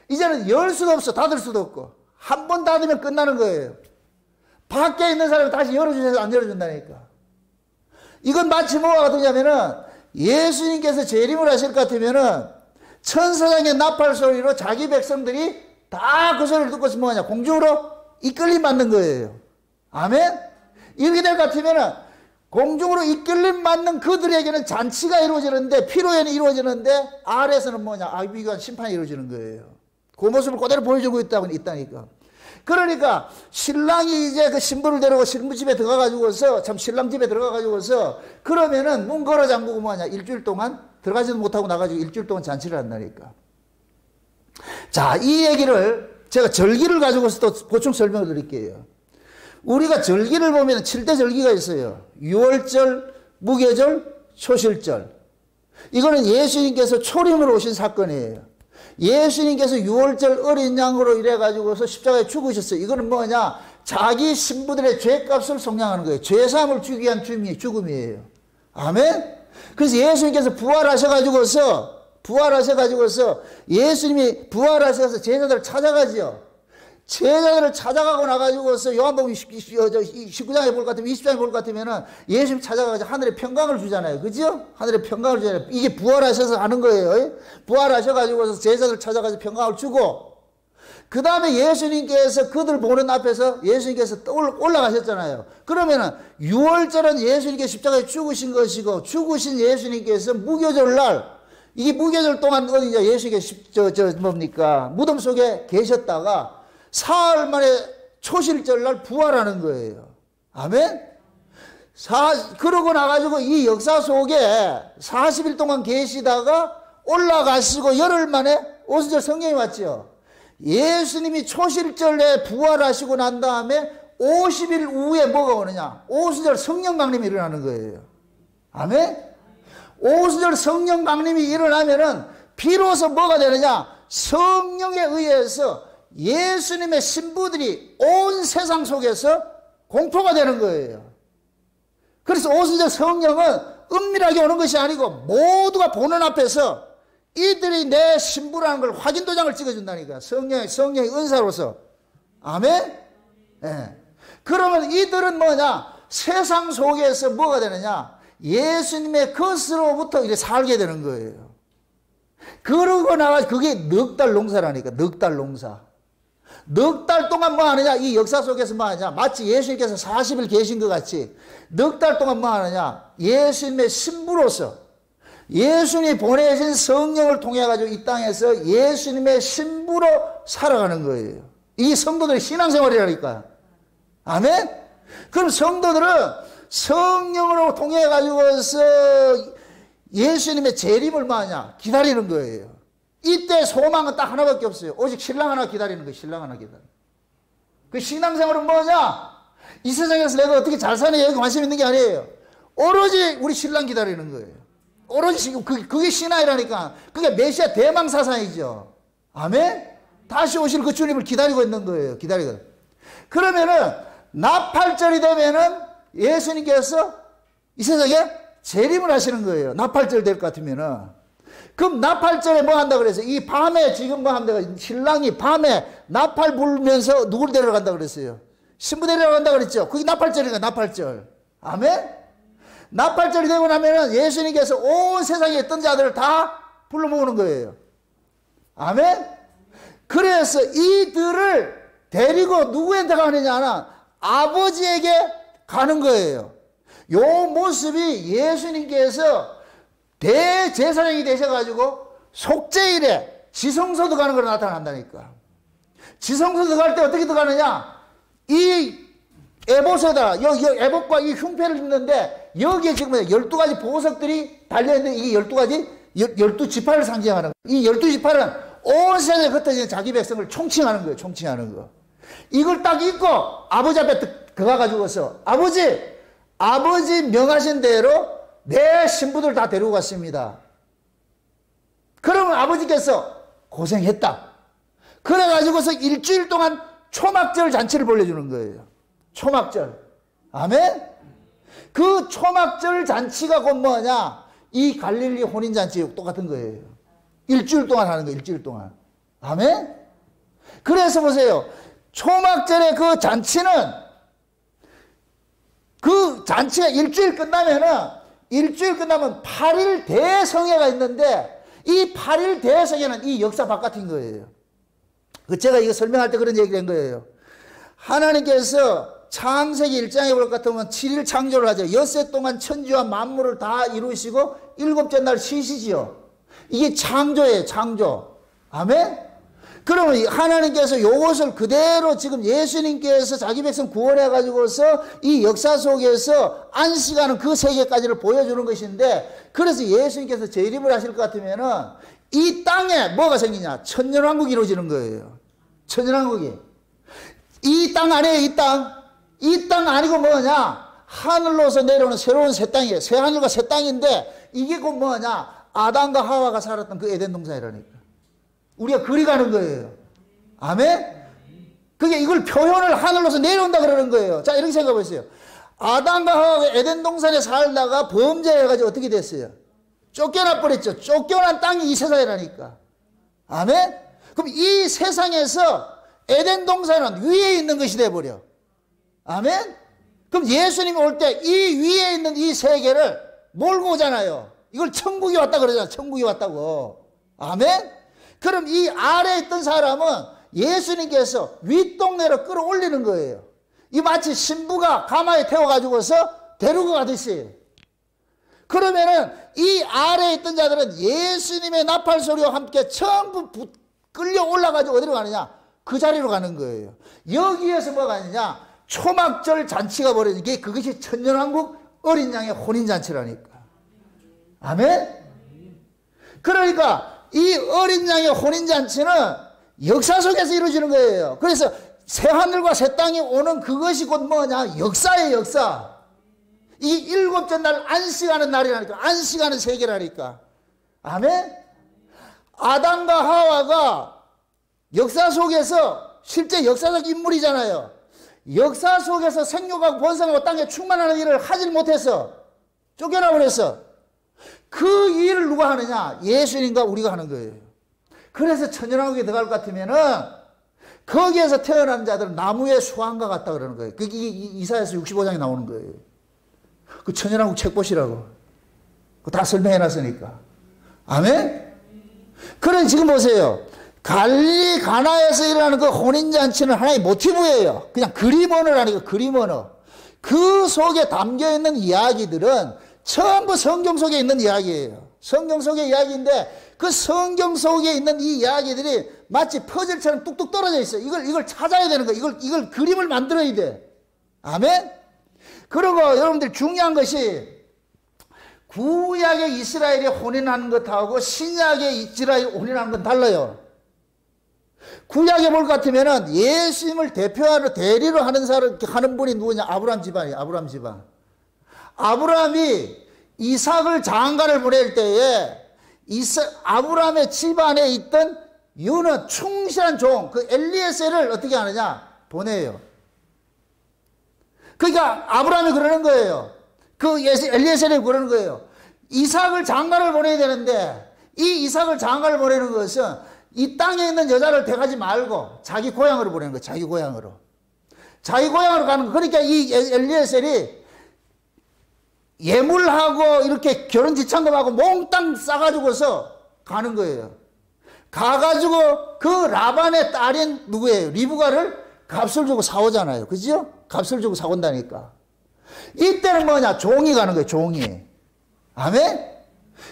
이제는 열 수도 없어. 닫을 수도 없고. 한 번 닫으면 끝나는 거예요. 밖에 있는 사람이 다시 열어주셔서 안 열어준다니까. 이건 마치 뭐가 같으냐면은 예수님께서 재림을 하실 것 같으면은 천사장의 나팔 소리로 자기 백성들이 다 그 소리를 듣고서 뭐하냐? 공중으로 이끌림 받는 거예요. 아멘? 이렇게 될 것 같으면은 공중으로 이끌림 받는 그들에게는 잔치가 이루어지는데, 피로연이 이루어지는데, 아래에서는 뭐냐? 아비규환 심판이 이루어지는 거예요. 그 모습을 그대로 보여주고 있다니까. 그러니까 신랑이 이제 그 신부를 데리고 신부 집에 들어가가지고서, 참 신랑 집에 들어가가지고서, 그러면은 문 걸어 잠그고 뭐하냐? 일주일 동안 들어가지도 못하고 나가지고 일주일 동안 잔치를 한다니까. 자, 이 얘기를 제가 절기를 가지고서 또 보충 설명을 드릴게요. 우리가 절기를 보면 7대 절기가 있어요. 유월절, 무교절, 초실절. 이거는 예수님께서 초림으로 오신 사건이에요. 예수님께서 유월절 어린 양으로 이래가지고서 십자가에 죽으셨어요. 이거는 뭐냐? 자기 신부들의 죄값을 속량하는 거예요. 죄사함을 주기 위한 죽음이에요. 아멘? 그래서 예수님께서 부활하셔가지고서 예수님이 부활하셔서 제자들을 찾아가지요. 제자들을 찾아가고 나가지고서 요한복음 19장에 볼 것 같으면, 20장에 볼 것 같으면은 예수님 찾아가서 하늘의 평강을 주잖아요. 그죠? 하늘의 평강을 주잖아요. 이게 부활하셔서 하는 거예요. 부활하셔가지고서 제자들 찾아가서 평강을 주고, 그 다음에 예수님께서 그들 보는 앞에서 예수님께서 올라가셨잖아요. 그러면은 유월절은 예수님께서 십자가에 죽으신 것이고, 죽으신 예수님께서 무교절 날, 이게 무교절 동안 어디냐? 예수님께서 무덤 속에 계셨다가 사흘 만에 초실절 날 부활하는 거예요. 아멘? 그러고 나가지고 이 역사 속에 40일 동안 계시다가 올라가시고 열흘 만에 오순절 성령이 왔죠. 예수님이 초실절에 부활하시고 난 다음에 50일 후에 뭐가 오느냐? 오순절 성령 강림이 일어나는 거예요. 아멘? 오순절 성령 강림이 일어나면은 비로소 뭐가 되느냐? 성령에 의해서 예수님의 신부들이 온 세상 속에서 공포가 되는 거예요. 그래서 오순절 성령은 은밀하게 오는 것이 아니고 모두가 보는 앞에서 이들이 내 신부라는 걸 확인 도장을 찍어준다니까. 성령의 은사로서. 아멘? 예. 그러면 이들은 뭐냐? 세상 속에서 뭐가 되느냐? 예수님의 것으로부터 이제 살게 되는 거예요. 그러고 나가 그게 넉 달 농사라니까. 넉 달 농사. 넉 달 동안 뭐 하느냐? 이 역사 속에서 뭐 하느냐? 마치 예수님께서 40일 계신 것 같이 넉 달 동안 뭐 하느냐? 예수님의 신부로서 예수님이 보내신 성령을 통해 가지고 이 땅에서 예수님의 신부로 살아가는 거예요. 이 성도들의 신앙생활이라니까. 아멘? 그럼 성도들은 성령으로 통해 가지고서 예수님의 재림을 뭐 하냐? 기다리는 거예요. 이때 소망은 딱 하나밖에 없어요. 오직 신랑 하나 기다리는 거예요. 신랑 하나 기다리는. 그 신앙생활은 뭐냐? 이 세상에서 내가 어떻게 잘 사느냐 여기 관심 있는 게 아니에요. 오로지 우리 신랑 기다리는 거예요. 오로지 지금 그게 신앙이라니까. 그게 메시아 대망 사상이죠. 아멘? 다시 오실 그 주님을 기다리고 있는 거예요. 기다리고. 그러면은 나팔절이 되면은 예수님께서 이 세상에 재림을 하시는 거예요. 나팔절 될 것 같으면은. 그럼 나팔절에 뭐 한다 그랬어요? 이 밤에 지금 뭐 한다 그랬어요? 신랑이 밤에 나팔 불면서 누굴 데려간다 그랬어요? 신부 데려간다 그랬죠? 그게 나팔절이니까 나팔절. 아멘? 나팔절이 되고 나면은 예수님께서 온 세상에 있던 자들을 다 불러 모으는 거예요. 아멘? 그래서 이들을 데리고 누구한테 가느냐? 아버지에게 가는 거예요. 요 모습이 예수님께서 대제사장이 되셔가지고 속죄일에 지성소도 가는 걸 나타난다니까. 지성소도 갈 때 어떻게 들어가느냐? 이 에봇에다가 여기 에봇과 이 흉패를 입는데 여기에 지금 12가지 보석들이 달려있는데 이게 12가지 12지파를 상징하는 거예요. 이 12지파는 온 세상에 흩어진 자기 백성을 총칭하는 거예요. 총칭하는 거. 이걸 딱 입고 아버지 앞에 들어가가지고서 아버지 명하신 대로 내 신부들 다 데리고 갔습니다. 그러면 아버지께서 고생했다. 그래가지고서 일주일 동안 초막절 잔치를 벌려주는 거예요. 초막절. 아멘? 그 초막절 잔치가 곧 뭐냐? 이 갈릴리 혼인잔치 똑같은 거예요. 일주일 동안 하는 거예요. 일주일 동안. 아멘? 그래서 보세요. 초막절의 그 잔치는 그 잔치가 일주일 끝나면 8일 대성회가 있는데 이 8일 대성회는 이 역사 바깥인 거예요. 제가 이거 설명할 때 그런 얘기를 한 거예요. 하나님께서 창세기 1장에 볼 것 같으면 7일 창조를 하죠. 엿새 동안 천지와 만물을 다 이루시고 일곱째 날 쉬시지요. 이게 창조예요. 창조. 아멘? 그러면 하나님께서 이것을 그대로 지금 예수님께서 자기 백성 구원해 가지고서 이 역사 속에서 안식하는 그 세계까지를 보여주는 것인데, 그래서 예수님께서 재림을 하실 것 같으면은 이 땅에 뭐가 생기냐? 천년왕국이 이루어지는 거예요. 천년왕국이. 이 땅 아니에요. 이 땅. 이 땅 아니고 뭐냐? 하늘로서 내려오는 새로운 새 땅이에요. 새 하늘과 새 땅인데 이게 곧 뭐냐? 아담과 하와가 살았던 그 에덴 동산이라니까. 우리가 그리 가는 거예요. 아멘? 그게 이걸 표현을 하늘로서 내려온다 그러는 거예요. 자, 이렇게 생각해 보세요. 아담과 하와가 에덴 동산에 살다가 범죄해가지고 어떻게 됐어요? 쫓겨나 버렸죠. 쫓겨난 땅이 이 세상이라니까. 아멘? 그럼 이 세상에서 에덴 동산은 위에 있는 것이 돼버려. 아멘? 그럼 예수님이 올 때 이 위에 있는 이 세계를 몰고 오잖아요. 이걸 천국이 왔다 그러잖아요. 천국이 왔다고. 아멘? 그럼 이 아래에 있던 사람은 예수님께서 윗동네로 끌어올리는 거예요. 이 마치 신부가 가마에 태워가지고서 데리고 가듯이. 그러면은 이 아래에 있던 자들은 예수님의 나팔 소리와 함께 전부 끌려 올라가지고 어디로 가느냐? 그 자리로 가는 거예요. 여기에서 뭐가 아니냐? 초막절 잔치가 벌어진 게 그것이 천년왕국 어린 양의 혼인잔치라니까. 아멘? 그러니까 이 어린 양의 혼인잔치는 역사 속에서 이루어지는 거예요. 그래서 새하늘과 새 땅이 오는 그것이 곧 뭐냐? 역사예요, 역사. 이 일곱째 날 안식하는 날이라니까. 안식하는 세계라니까. 아멘? 아담과 하와가 역사 속에서 실제 역사적 인물이잖아요. 역사 속에서 생육하고 번성하고 땅에 충만하는 일을 하질 못해서 쫓겨나 버렸어. 그 일을 누가 하느냐? 예수님과 우리가 하는 거예요. 그래서 천년왕국에 들어갈 것 같으면은 거기에서 태어난 자들은 나무의 수완과 같다 그러는 거예요. 그게 이사야서 65장에 나오는 거예요. 그 천년왕국 책 보시라고. 그거 다 설명해 놨으니까. 아멘? 그럼 지금 보세요. 갈릴리 가나에서 일어나는 그 혼인잔치는 하나의 모티브예요. 그냥 그림 언어라니까, 그림 언어. 그 속에 담겨있는 이야기들은 전부 성경 속에 있는 이야기예요. 성경 속의 이야기인데 그 성경 속에 있는 이 이야기들이 마치 퍼즐처럼 뚝뚝 떨어져 있어요. 이걸 찾아야 되는 거예요. 이걸 그림을 만들어야 돼. 아멘? 그리고 여러분들 중요한 것이 구약의 이스라엘이 혼인하는 것하고 신약의 이스라엘이 혼인하는 건 달라요. 구약에 볼 것 같으면은 예수님을 대표하는 대리로 하는 분이 누구냐? 아브라함 집안이에요. 아브라함 집안. 아브라함이 이삭을 장가를 보낼 때에 아브라함의 집안에 있던 유는 충실한 종, 그 엘리에셀을 어떻게 하느냐? 보내요. 그러니까 아브라함이 그러는 거예요. 그 엘리에셀이 그러는 거예요. 이삭을 장가를 보내야 되는데 이 이삭을 장가를 보내는 것은 이 땅에 있는 여자를 대하지 말고 자기 고향으로 보내는 거예요. 자기 고향으로. 자기 고향으로 가는 거. 그러니까 이 엘리에셀이 예물하고 이렇게 결혼 지참금하고 몽땅 싸가지고서 가는 거예요. 가가지고 그 라반의 딸인 누구예요? 리브가를 값을 주고 사오잖아요. 그죠? 값을 주고 사온다니까. 이때는 뭐냐? 종이 가는 거예요. 종이. 아멘?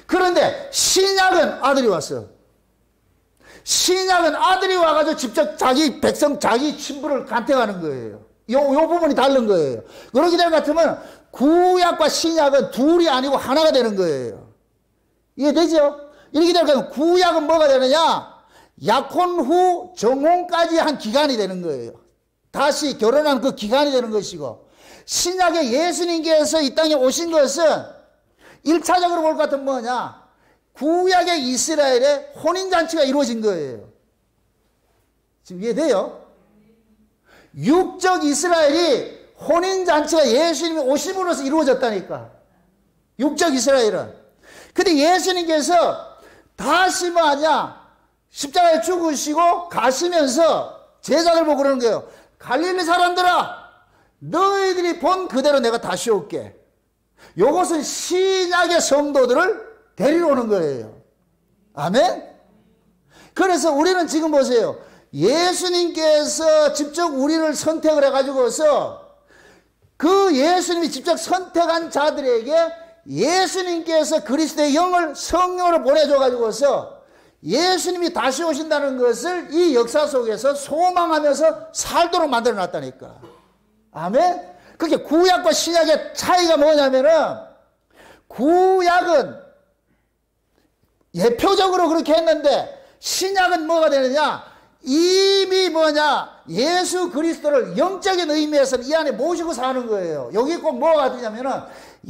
그런데 신약은 아들이 왔어요. 신약은 아들이 와가지고 직접 자기 백성, 자기 친부를 간택하는 거예요. 요 부분이 다른 거예요. 그러게 될 것 같으면 구약과 신약은 둘이 아니고 하나가 되는 거예요. 이해되죠? 이렇게 될 것 같으면 구약은 뭐가 되느냐? 약혼 후 정혼까지 한 기간이 되는 거예요. 다시 결혼한 그 기간이 되는 것이고, 신약의 예수님께서 이 땅에 오신 것은 1차적으로 볼 것 같으면 뭐냐? 구약의 이스라엘의 혼인잔치가 이루어진 거예요. 지금 이해돼요? 육적 이스라엘이 혼인잔치가 예수님이 오심으로써 이루어졌다니까. 육적 이스라엘은. 근데 예수님께서 다시 뭐하냐? 십자가에 죽으시고 가시면서 제자들 보고 그러는 거예요. 갈릴리 사람들아, 너희들이 본 그대로 내가 다시 올게. 요것은 신약의 성도들을 데리러 오는 거예요. 아멘? 그래서 우리는 지금 보세요. 예수님께서 직접 우리를 선택을 해가지고서 그 예수님이 직접 선택한 자들에게 예수님께서 그리스도의 영을 성령으로 보내줘가지고서 예수님이 다시 오신다는 것을 이 역사 속에서 소망하면서 살도록 만들어 놨다니까. 아멘? 그게 구약과 신약의 차이가 뭐냐면은 구약은 예표적으로 그렇게 했는데 신약은 뭐가 되느냐? 이미 뭐냐? 예수 그리스도를 영적인 의미에서는 이 안에 모시고 사는 거예요. 여기 꼭 뭐가 되냐면은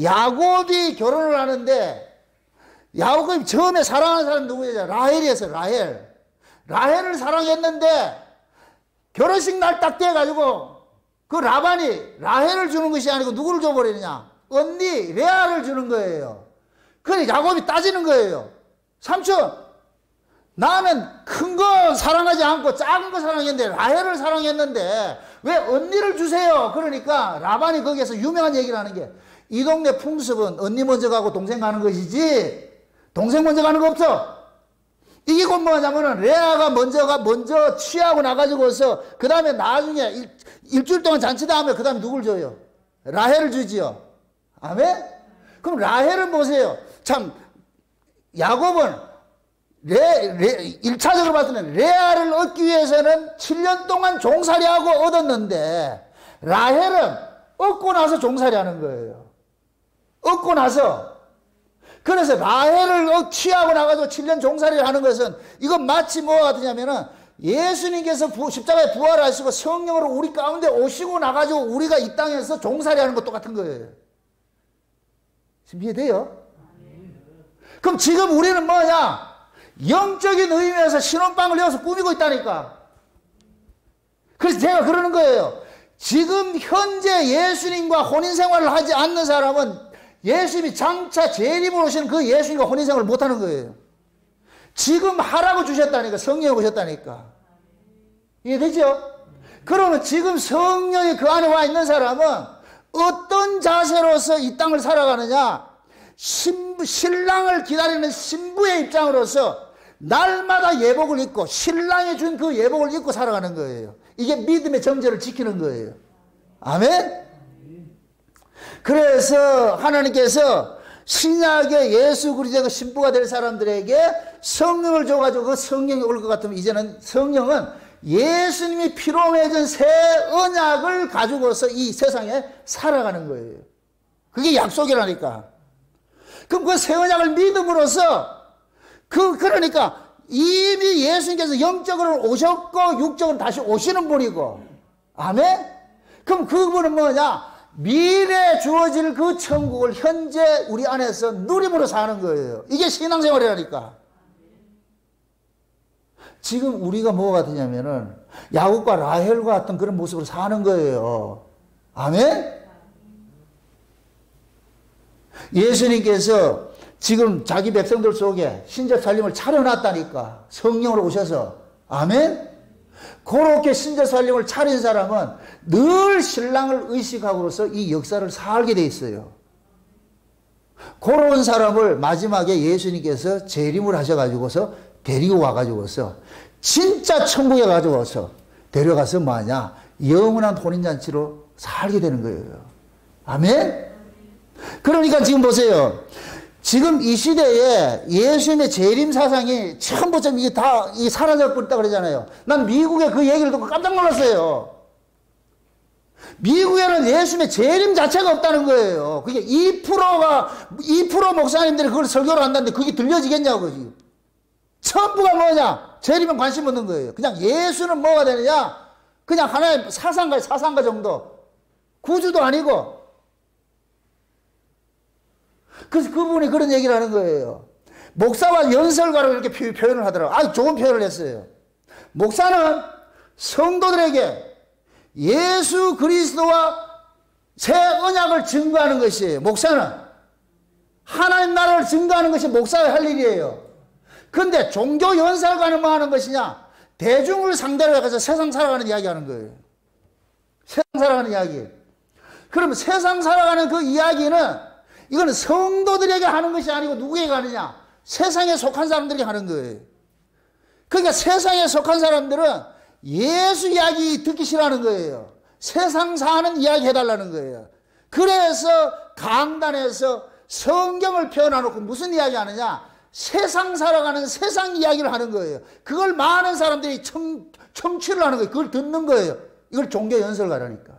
야곱이 결혼을 하는데 야곱이 처음에 사랑하는 사람이 누구예요? 라헬이었어요. 라헬. 라헬을 사랑했는데 결혼식 날 딱 돼가지고 그 라반이 라헬을 주는 것이 아니고 누구를 줘버리느냐? 언니 레아를 주는 거예요. 그래 야곱이 따지는 거예요. 삼촌, 나는 큰 거 사랑하지 않고 작은 거 사랑했는데 라헬을 사랑했는데 왜 언니를 주세요? 그러니까 라반이 거기에서 유명한 얘기를 하는 게 이 동네 풍습은 언니 먼저 가고 동생 가는 것이지 동생 먼저 가는 거 없어. 이게 곧 뭐냐면은 레아가 먼저 취하고 나가지고서 그 다음에 나중에 일주일 동안 잔치 다음에 그 다음에 누굴 줘요? 라헬을 주지요. 아멘? 그럼 라헬은 보세요. 참 야곱은 1차적으로 봤을 때는 레아를 얻기 위해서는 7년 동안 종살이하고 얻었는데 라헬은 얻고 나서 종살이하는 거예요. 얻고 나서. 그래서 라헬을 취하고 나가지고 7년 종살이를 하는 것은 이건 마치 뭐가 같으냐면은 예수님께서 십자가에 부활하시고 성령으로 우리 가운데 오시고 나가지고 우리가 이 땅에서 종살이하는 것 똑같은 거예요. 지금 이해돼요? 그럼 지금 우리는 뭐냐? 영적인 의미에서 신혼방을 여기서 꾸미고 있다니까. 그래서 제가 그러는 거예요. 지금 현재 예수님과 혼인생활을 하지 않는 사람은 예수님이 장차 재림으로 오시는 그 예수님과 혼인생활을 못하는 거예요. 지금 하라고 주셨다니까. 성령이 오셨다니까. 이해되죠? 그러면 지금 성령이 그 안에 와 있는 사람은 어떤 자세로서 이 땅을 살아가느냐? 신랑을 기다리는 신부의 입장으로서 날마다 예복을 입고 신랑이 준 그 예복을 입고 살아가는 거예요. 이게 믿음의 정절을 지키는 거예요. 아멘? 그래서 하나님께서 신약의 예수 그리스도의 신부가 될 사람들에게 성령을 줘가지고 그 성령이 올 것 같으면 이제는 성령은 예수님이 피로 맺은 새 언약을 가지고서 이 세상에 살아가는 거예요. 그게 약속이라니까. 그럼 그 새 언약을 믿음으로써 그러니까 이미 예수님께서 영적으로 오셨고 육적으로 다시 오시는 분이고. 아멘? 그럼 그분은 뭐냐? 미래에 주어질 그 천국을 현재 우리 안에서 누림으로 사는 거예요. 이게 신앙생활이라니까. 지금 우리가 뭐가 같으냐면은 야곱과 라헬과 같은 그런 모습으로 사는 거예요. 아멘? 예수님께서 지금 자기 백성들 속에 신적 살림을 차려놨다니까. 성령으로 오셔서. 아멘? 그렇게 신적 살림을 차린 사람은 늘 신랑을 의식하고서 이 역사를 살게 돼 있어요. 그런 사람을 마지막에 예수님께서 재림을 하셔가지고서 데리고 와가지고서 진짜 천국에 가져와서 데려가서 뭐하냐? 영원한 혼인잔치로 살게 되는 거예요. 아멘? 그러니까 지금 보세요. 지금 이 시대에 예수님의 재림 사상이 처음부터 이게 다 사라져 버렸다 그러잖아요. 난 미국의 그 얘기를 듣고 깜짝 놀랐어요. 미국에는 예수님의 재림 자체가 없다는 거예요. 그게 2% 목사님들이 그걸 설교를 한다는데 그게 들려지겠냐고, 지금. 전부가 뭐냐? 재림에 관심 없는 거예요. 그냥 예수는 뭐가 되느냐? 그냥 하나의 사상가 정도. 구주도 아니고. 그래서 그분이 그런 얘기를 하는 거예요. 목사와 연설가로 이렇게 표현을 하더라고요. 아주 좋은 표현을 했어요. 목사는 성도들에게 예수 그리스도와 새 언약을 증거하는 것이에요. 목사는 하나님 나라를 증거하는 것이 목사의 할 일이에요. 그런데 종교 연설가는 뭐 하는 것이냐? 대중을 상대로 해서 세상 살아가는 이야기 하는 거예요. 세상 살아가는 이야기. 그러면 세상 살아가는 그 이야기는 이거는 성도들에게 하는 것이 아니고 누구에게 하느냐? 세상에 속한 사람들에게 하는 거예요. 그러니까 세상에 속한 사람들은 예수 이야기 듣기 싫어하는 거예요. 세상 사는 이야기 해달라는 거예요. 그래서 강단에서 성경을 펴놔놓고 무슨 이야기 하느냐? 세상 살아가는 세상 이야기를 하는 거예요. 그걸 많은 사람들이 청취를 하는 거예요. 그걸 듣는 거예요. 이걸 종교 연설가라니까.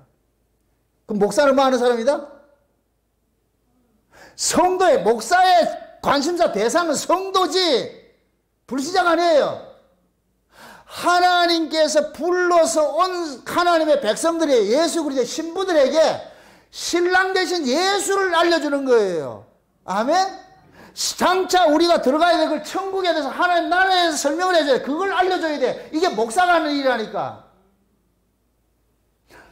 그럼 목사를 뭐 하는 사람이다? 성도의, 목사의 관심사 대상은 성도지 불시자가 아니에요. 하나님께서 불러서 온 하나님의 백성들이 예수 그리스도의 신부들에게 신랑 대신 예수를 알려주는 거예요. 아멘? 장차 우리가 들어가야 될 걸 천국에 대해서 하나님 나라에서 설명을 해줘야 돼. 그걸 알려줘야 돼. 이게 목사가 하는 일이라니까.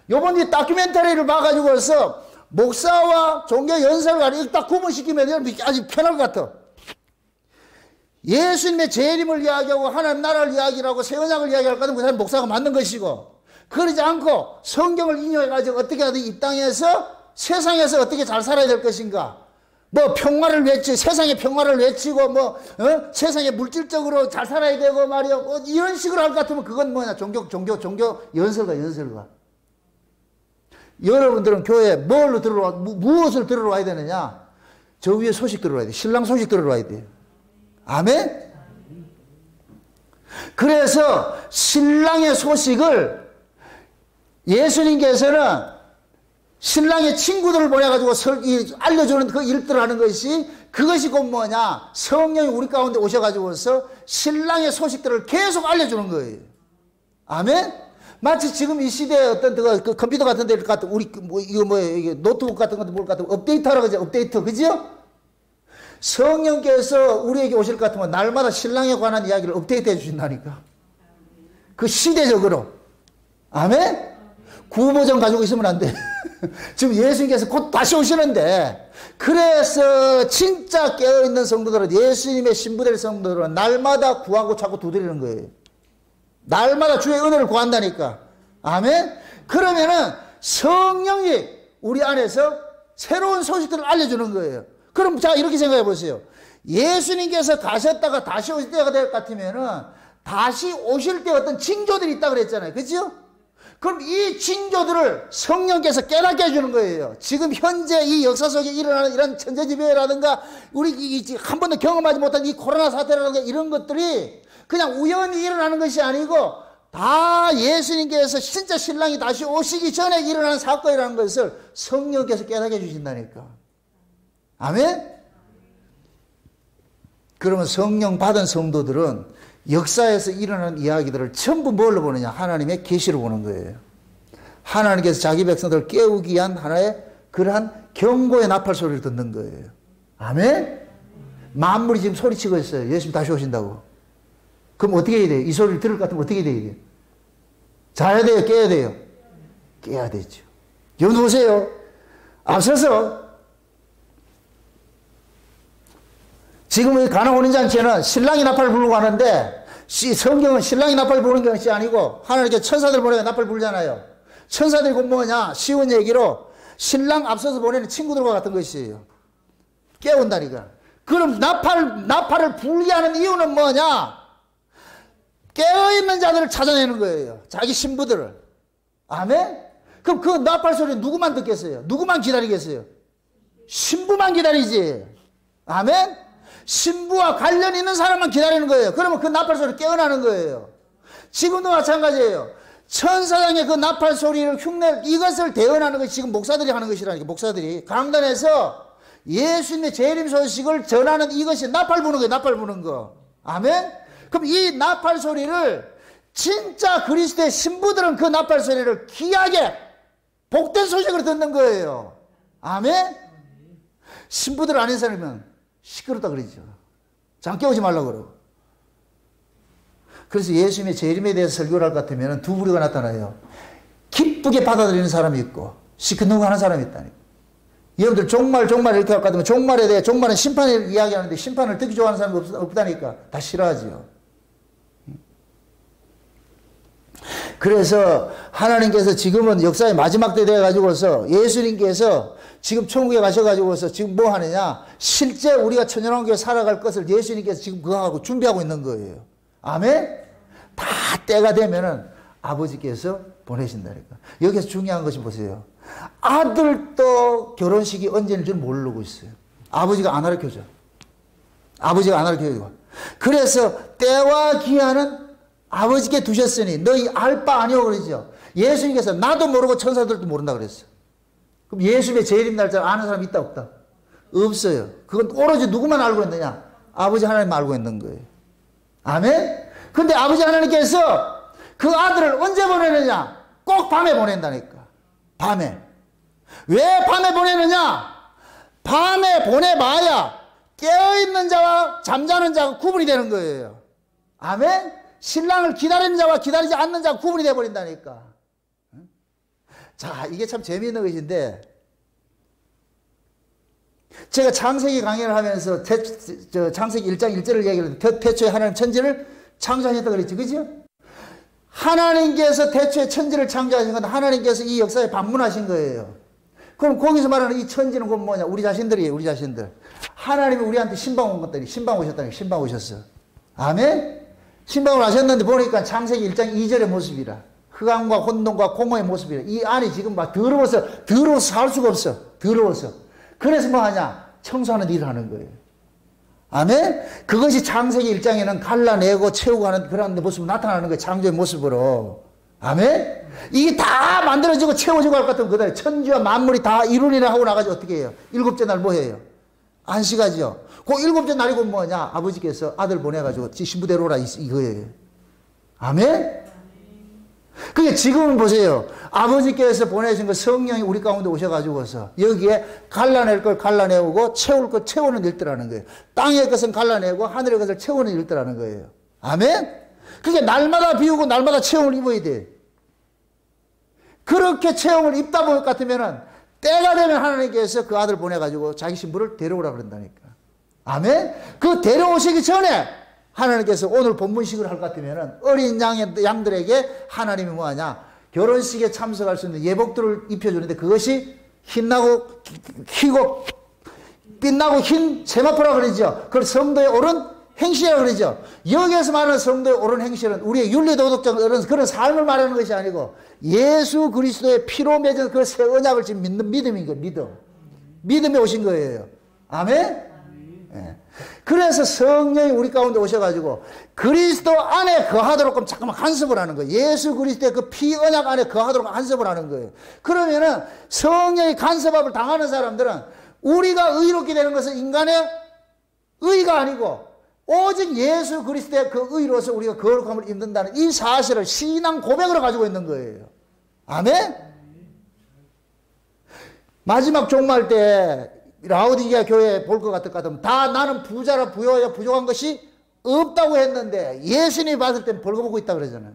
요번 이 다큐멘터리를 봐가지고서 목사와 종교 연설가를 딱 구분시키면 아주 편할 것 같아. 예수님의 재림을 이야기하고 하나님 나라를 이야기하고 새 언약을 이야기할 것 같으면 그 사람 목사가 맞는 것이고, 그러지 않고 성경을 인용해가지고 어떻게 하든 이 땅에서 세상에서 어떻게 잘 살아야 될 것인가, 뭐 평화를 외치, 세상의 평화를 외치고 세상에 물질적으로 잘 살아야 되고 말이야, 이런 식으로 할 것 같으면 그건 뭐냐? 종교 연설가. 여러분들은 교회에 무엇을 들으러 와야 되느냐? 저 위에 소식 들으러 와야 돼. 신랑 소식 들으러 와야 돼요. 아멘? 그래서 신랑의 소식을 예수님께서는 신랑의 친구들을 보내가지고 알려주는 그 일들을 하는 그것이 곧 뭐냐? 성령이 우리 가운데 오셔가지고서 신랑의 소식들을 계속 알려주는 거예요. 아멘? 마치 지금 이 시대에 어떤 그 컴퓨터 같은 데 같은 이게 노트북 같은 것도 뭘 같은 업데이트하라고 하죠. 업데이트. 그죠? 성령께서 우리에게 오실 것 같으면 날마다 신랑에 관한 이야기를 업데이트 해 주신다니까. 그 시대적으로. 아멘? 구버전 가지고 있으면 안 돼. 지금 예수님께서 곧 다시 오시는데, 그래서 진짜 깨어있는 성도들은, 예수님의 신부될 성도들은 날마다 구하고 자꾸 두드리는 거예요. 날마다 주의 은혜를 구한다니까. 아멘? 그러면은 성령이 우리 안에서 새로운 소식들을 알려주는 거예요. 그럼 자, 이렇게 생각해 보세요. 예수님께서 가셨다가 다시 오실 때가 될 것 같으면은 다시 오실 때 어떤 징조들이 있다고 그랬잖아요. 그죠? 그럼 이 징조들을 성령께서 깨닫게 해주는 거예요. 지금 현재 이 역사 속에 일어나는 이런 천재지변이라든가 우리 한 번도 경험하지 못한 이 코로나 사태라든가 이런 것들이 그냥 우연히 일어나는 것이 아니고 다 예수님께서 진짜 신랑이 다시 오시기 전에 일어나는 사건이라는 것을 성령께서 깨닫게 해주신다니까. 아멘? 그러면 성령 받은 성도들은 역사에서 일어나는 이야기들을 전부 뭘로 보느냐? 하나님의 계시로 보는 거예요. 하나님께서 자기 백성들을 깨우기 위한 하나의 그러한 경고의 나팔 소리를 듣는 거예요. 아멘? 만물이 지금 소리치고 있어요. 예수님 다시 오신다고. 그럼 어떻게 해야 돼요? 이 소리를 들을 것 같으면 어떻게 돼야 돼요? 자야 돼요? 깨야 돼요? 깨야 되죠. 여러분 보세요. 앞서서 지금 가나 혼인잔치에는 신랑이 나팔을 부르고 하는데 성경은 신랑이 나팔 부르는 것이 아니고 하나님께 천사들 보내서 나팔 부르잖아요. 천사들이 곧 뭐냐? 쉬운 얘기로 신랑 앞서서 보내는 친구들과 같은 것이에요. 깨운다니까. 그럼 나팔을 불게 하는 이유는 뭐냐? 깨어있는 자들을 찾아내는 거예요. 자기 신부들을. 아멘? 그럼 그 나팔 소리 누구만 듣겠어요? 누구만 기다리겠어요? 신부만 기다리지. 아멘? 신부와 관련 있는 사람만 기다리는 거예요. 그러면 그 나팔 소리 깨어나는 거예요. 지금도 마찬가지예요. 천사장의 그 나팔 소리를 흉내, 이것을 대언하는 것이 지금 목사들이 하는 것이라니까. 목사들이 강단에서 예수님의 재림 소식을 전하는 이것이 나팔 부는 거예요. 나팔 부는 거. 아멘? 그럼 이 나팔 소리를 진짜 그리스도의 신부들은 그 나팔 소리를 귀하게 복된 소식으로 듣는 거예요. 아멘? 신부들 아닌 사람이면 시끄럽다 그러죠. 잠 깨우지 말라고 그러고. 그래서 예수님의 재림에 대해서 설교를 할 것 같으면 두 부류가 나타나요. 기쁘게 받아들이는 사람이 있고 시큰둥하는 사람이 있다니까. 여러분들 종말 이렇게 할 것 같으면 종말에 대해 종말은 심판을 이야기하는데 심판을 듣기 좋아하는 사람이 없다니까. 다 싫어하지요. 그래서 하나님께서 지금은 역사의 마지막 때 돼가지고서 예수님께서 지금 천국에 가셔가지고서 지금 뭐 하느냐? 실제 우리가 천년왕국에 살아갈 것을 예수님께서 지금 그거 하고 준비하고 있는 거예요. 아멘? 다 때가 되면은 아버지께서 보내신다니까. 여기서 중요한 것이 보세요. 아들도 결혼식이 언제인 줄 모르고 있어요. 아버지가 안 가르쳐줘. 아버지가 안 가르쳐줘. 그래서 때와 기한은 아버지께 두셨으니 너희 알 바 아니오 그러죠. 예수님께서 나도 모르고 천사들도 모른다 그랬어요. 그럼 예수님의 재림 날짜를 아는 사람이 있다 없다? 없어요. 그건 오로지 누구만 알고 있느냐? 아버지 하나님 알고 있는 거예요. 아멘? 근데 아버지 하나님께서 그 아들을 언제 보내느냐? 꼭 밤에 보낸다니까. 밤에. 왜 밤에 보내느냐? 밤에 보내봐야 깨어있는 자와 잠자는 자가 구분이 되는 거예요. 아멘? 신랑을 기다리는 자와 기다리지 않는 자가 구분이 되어버린다니까. 자, 이게 참 재미있는 것인데, 제가 창세기 강의를 하면서 창세기 1장 1절을 얘기했는데, 태초에 하나님 천지를 창조하셨다 그랬지, 그죠? 하나님께서 태초에 천지를 창조하신 건 하나님께서 이 역사에 방문하신 거예요. 그럼 거기서 말하는 이 천지는 곧 뭐냐? 우리 자신들이에요, 우리 자신들. 하나님이 우리한테 신방 온 것들이, 신방 오셨다니까, 신방 오셨어. 아멘? 신방을 하셨는데 보니까 창세기 1장 2절의 모습이라. 흑암과 혼돈과 공허의 모습이라. 이 안이 지금 막 더러워서 살 수가 없어. 더러워서. 그래서 뭐 하냐? 청소하는 일을 하는 거예요. 아멘? 그것이 창세기 1장에는 갈라내고 채우고 하는 그런 모습으로 나타나는 거예요. 창조의 모습으로. 아멘? 이게 다 만들어지고 채워지고 할 것 같으면 그다음에 천지와 만물이 다 이루리라 하고 나가지고 어떻게 해요? 일곱째 날 뭐 해요? 안식하죠. 그 일곱째 날이고 뭐냐? 아버지께서 아들 보내가지고 신부 데려오라 이거예요. 아멘? 그게 지금은 보세요. 아버지께서 보내신 그 성령이 우리 가운데 오셔가지고서 여기에 갈라낼 걸 갈라내고 채울 것 채우는 일들하는 거예요. 땅의 것은 갈라내고 하늘의 것을 채우는 일들하는 거예요. 아멘? 그게 날마다 비우고 날마다 체험을 입어야 돼. 그렇게 체험을 입다 볼 것 같으면은 때가 되면 하나님께서 그 아들 보내가지고 자기 신부를 데려오라 그런다니까. 아멘? 그 데려오시기 전에 하나님께서 오늘 본문식을 할 것 같으면은 어린 양들에게 하나님이 뭐하냐? 결혼식에 참석할 수 있는 예복들을 입혀주는데 그것이 희나고 희고 빛나고 흰 세마포라 그러죠. 그걸 성도의 옳은 행실이라고 그러죠. 여기에서 말하는 성도의 옳은 행실은 우리의 윤리도덕적 그런 삶을 말하는 것이 아니고 예수 그리스도의 피로 맺은 그 새 언약을 지금 믿는 믿음인 거예요. 믿음. 믿음에 오신 거예요. 아멘? 예. 그래서 성령이 우리 가운데 오셔가지고 그리스도 안에 거하도록 잠깐만 간섭을 하는 거예요. 예수 그리스도의 그 피 언약 안에 거하도록 간섭을 하는 거예요. 그러면은 성령이 간섭을 당하는 사람들은 우리가 의롭게 되는 것은 인간의 의가 아니고 오직 예수 그리스도의 그 의로서 우리가 거룩함을 입는다는 이 사실을 신앙 고백으로 가지고 있는 거예요. 아멘? 마지막 종말 때 라오디게아 교회 볼 것 같으면 다 나는 부자라 부여야 부족한 것이 없다고 했는데 예수님이 봤을 땐 벌거벗고 있다 그러잖아요.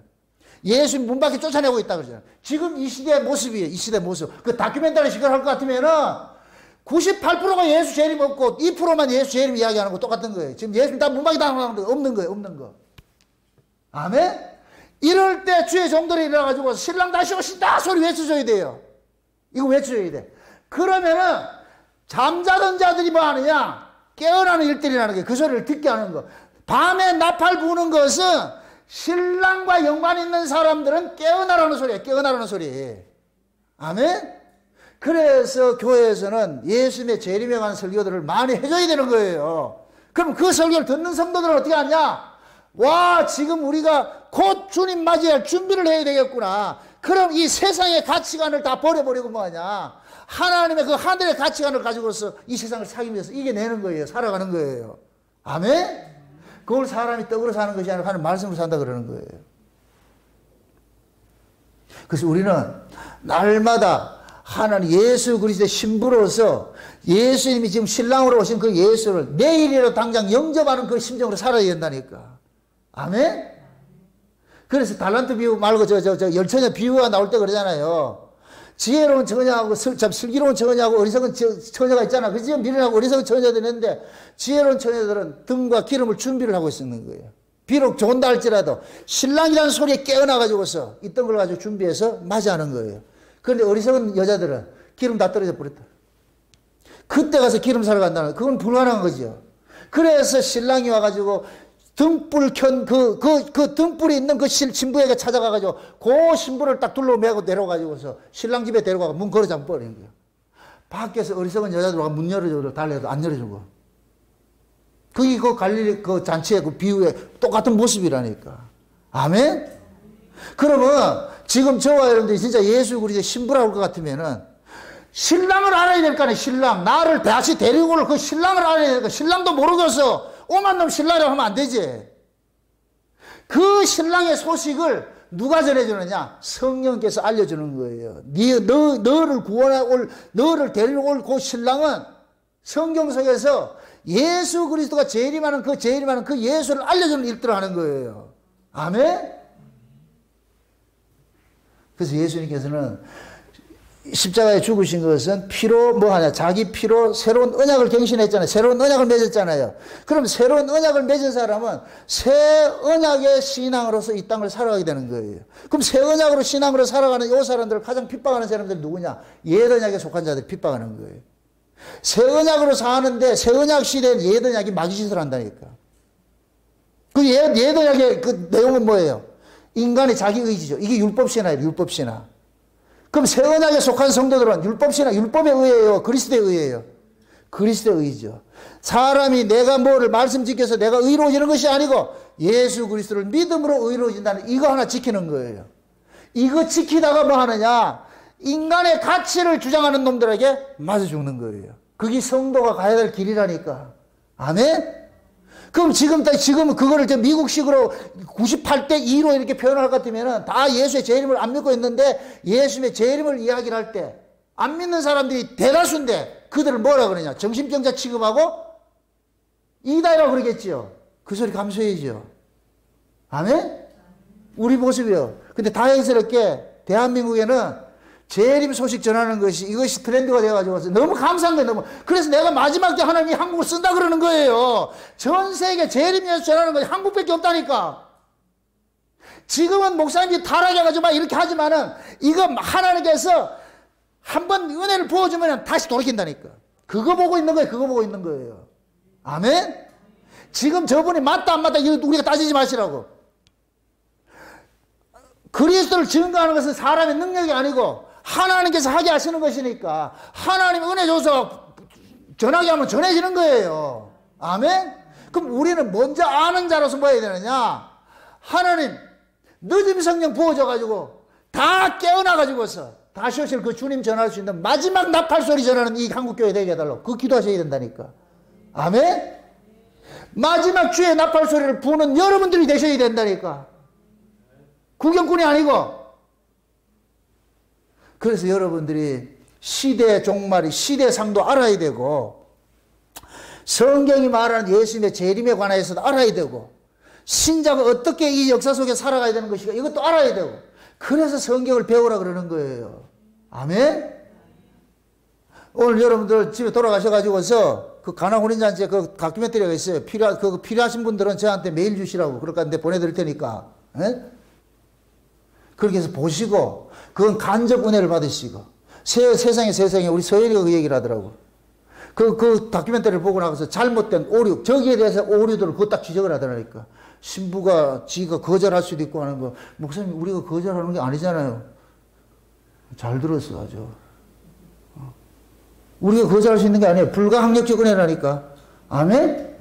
예수님 문 밖에 쫓아내고 있다 그러잖아요. 지금 이 시대의 모습이에요. 이 시대의 모습. 그 다큐멘터리 시간할 것 같으면은 98%가 예수 재림 없고 2%만 예수 재림 이야기하는 거 똑같은 거예요. 지금 예수님 다 문 밖에 당하는 거 없는 거예요. 없는 거. 아멘? 이럴 때 주의 종들이 일어나가지고 신랑 다시 오신다 소리 외쳐줘야 돼요. 이거 외쳐줘야 돼. 그러면은 잠자던 자들이 뭐 하느냐? 깨어나는 일들이 나는 거예요. 그 소리를 듣게 하는 거. 밤에 나팔 부는 것은 신랑과 연관 있는 사람들은 깨어나라는 소리예요. 깨어나라는 소리. 아멘? 그래서 교회에서는 예수님의 재림에 관한 설교들을 많이 해줘야 되는 거예요. 그럼 그 설교를 듣는 성도들은 어떻게 하냐? 와, 지금 우리가 곧 주님 맞이할 준비를 해야 되겠구나. 그럼 이 세상의 가치관을 다 버려버리고 뭐하냐? 하나님의 그 하늘의 가치관을 가지고서 이 세상을 살기 위해서 이겨내는 거예요. 살아가는 거예요. 아멘? 그걸 사람이 떡으로 사는 것이 아니라 하나님 말씀으로 산다 그러는 거예요. 그래서 우리는 날마다 하나님 예수 그리스도의 신부로서 예수님이 지금 신랑으로 오신 그 예수를 내일이라도 당장 영접하는 그 심정으로 살아야 된다니까. 아멘? 그래서 달란트 비유 말고 열처녀 비유가 나올 때 그러잖아요. 지혜로운 처녀하고 슬기로운 처녀하고 어리석은 처녀가 있잖아. 그지? 미련하고 어리석은 처녀들이 있는데 지혜로운 처녀들은 등과 기름을 준비를 하고 있는 거예요. 비록 좋은다 할지라도 신랑이라는 소리에 깨어나가지고서 있던 걸 가지고 준비해서 맞이하는 거예요. 그런데 어리석은 여자들은 기름 다 떨어져 버렸다. 그때 가서 기름 사러 간다는 거. 그건 불가능한 거죠. 그래서 신랑이 와가지고 등불 그 등불이 있는 그 신부에게 찾아가가지고 그 신부를 딱 둘러매고 내려가지고서 신랑 집에 데려가고 문 걸어 잠궈 버리는 거예요. 밖에서 어리석은 여자들 와 문 열어주고 달래도 안 열어주고. 그게 그 갈릴리 그 잔치의 그 비유의 똑같은 모습이라니까. 아멘? 그러면 지금 저와 여러분들이 진짜 예수 그리스도의 신부라고 할 것 같으면은 신랑을 알아야 될 거 아니에요. 신랑. 나를 다시 데리고 올 그 신랑을 알아야 될 거. 신랑도 모르고서 오만 놈 신랑이라고 하면 안 되지. 그 신랑의 소식을 누가 전해주느냐? 성령께서 알려주는 거예요. 너를 구원해 올, 너를 데리러 올 그 신랑은 성경 속에서 예수 그리스도가 재림하는 그 예수를 알려주는 일들을 하는 거예요. 아멘? 그래서 예수님께서는 십자가에 죽으신 것은 피로 뭐 하냐? 자기 피로 새로운 언약을 갱신했잖아요. 새로운 언약을 맺었잖아요. 그럼 새로운 언약을 맺은 사람은 새 언약의 신앙으로서 이 땅을 살아가게 되는 거예요. 그럼 새 언약으로 신앙으로 살아가는 이 사람들을 가장 핍박하는 사람들이 누구냐? 옛 언약에 속한 자들이 핍박하는 거예요. 새 언약으로 사는데 새 언약 시대엔 옛 언약이 마귀짓을 한다니까. 그 옛 언약의 그 내용은 뭐예요? 인간의 자기 의지죠. 이게 율법신화예요. 율법신화. 그럼 새 언약에 속한 성도들은 율법신화, 율법에 의해요? 그리스도에 의해요? 그리스도에 의죠. 사람이 내가 뭐를 말씀 지켜서 내가 의로워지는 것이 아니고 예수 그리스도를 믿음으로 의로워진다는 이거 하나 지키는 거예요. 이거 지키다가 뭐 하느냐? 인간의 가치를 주장하는 놈들에게 맞아 죽는 거예요. 그게 성도가 가야 될 길이라니까. 아멘? 그럼 지금 그거를 미국식으로 98대 2로 이렇게 표현할 것 같으면 다 예수의 재림을 안 믿고 있는데 예수의 재림을 이야기를 할 때 안 믿는 사람들이 대다수인데 그들을 뭐라 그러냐? 정신병자 취급하고 이다라고 그러겠지요. 그 소리 감수해야죠. 아멘? 우리 모습이요. 근데 다행스럽게 대한민국에는 재림 소식 전하는 이것이 트렌드가 되어가지고 너무 감사한 거예요. 너무. 그래서 내가 마지막 때 하나님이 한국을 쓴다 그러는 거예요. 전 세계 재림 예수 전하는 것이 한국밖에 없다니까. 지금은 목사님이 타락해가지고 막 이렇게 하지만은 이거 하나님께서 한번 은혜를 부어주면 다시 돌이킨다니까. 그거 보고 있는 거예요. 그거 보고 있는 거예요. 아멘? 지금 저분이 맞다 안 맞다 이거 우리가 따지지 마시라고. 그리스도를 증거하는 것은 사람의 능력이 아니고 하나님께서 하게 하시는 것이니까 하나님 은혜 줘서 전하게 하면 전해지는 거예요. 아멘? 그럼 우리는 먼저 아는 자로서 뭐 해야 되느냐? 하나님 늦은 성령 부어져가지고 다 깨어나가지고서 다시 오실 그 주님 전할 수 있는 마지막 나팔 소리 전하는 이 한국교회 되게 해달라고 그 기도하셔야 된다니까. 아멘? 마지막 주의 나팔 소리를 부는 여러분들이 되셔야 된다니까. 구경꾼이 아니고. 그래서 여러분들이 시대의 종말이 시대상도 알아야 되고 성경이 말하는 예수님의 재림에 관해서도 알아야 되고 신자가 어떻게 이 역사 속에 살아가야 되는 것인가 이것도 알아야 되고 그래서 성경을 배우라 그러는 거예요. 아멘? 오늘 여러분들 집에 돌아가셔가지고서 그 가나혼인잔치에 그 다큐멘터리가 있어요. 필요하신 분들은 저한테 메일 주시라고 그럴까 한데 보내드릴 테니까. 예? 그렇게 해서 보시고 그건 간접 은혜를 받으시고 세상에 우리 서연이가 그 얘기를 하더라고. 그 다큐멘터리를 보고 나서 잘못된 오류 저기에 대해서 오류들을 그거 딱 지적을 하더라니까. 신부가 지가 거절할 수도 있고 하는 거 목사님 우리가 거절하는 게 아니잖아요. 잘 들었어 아주. 우리가 거절할 수 있는 게 아니에요. 불가항력적 은혜라니까. 아멘?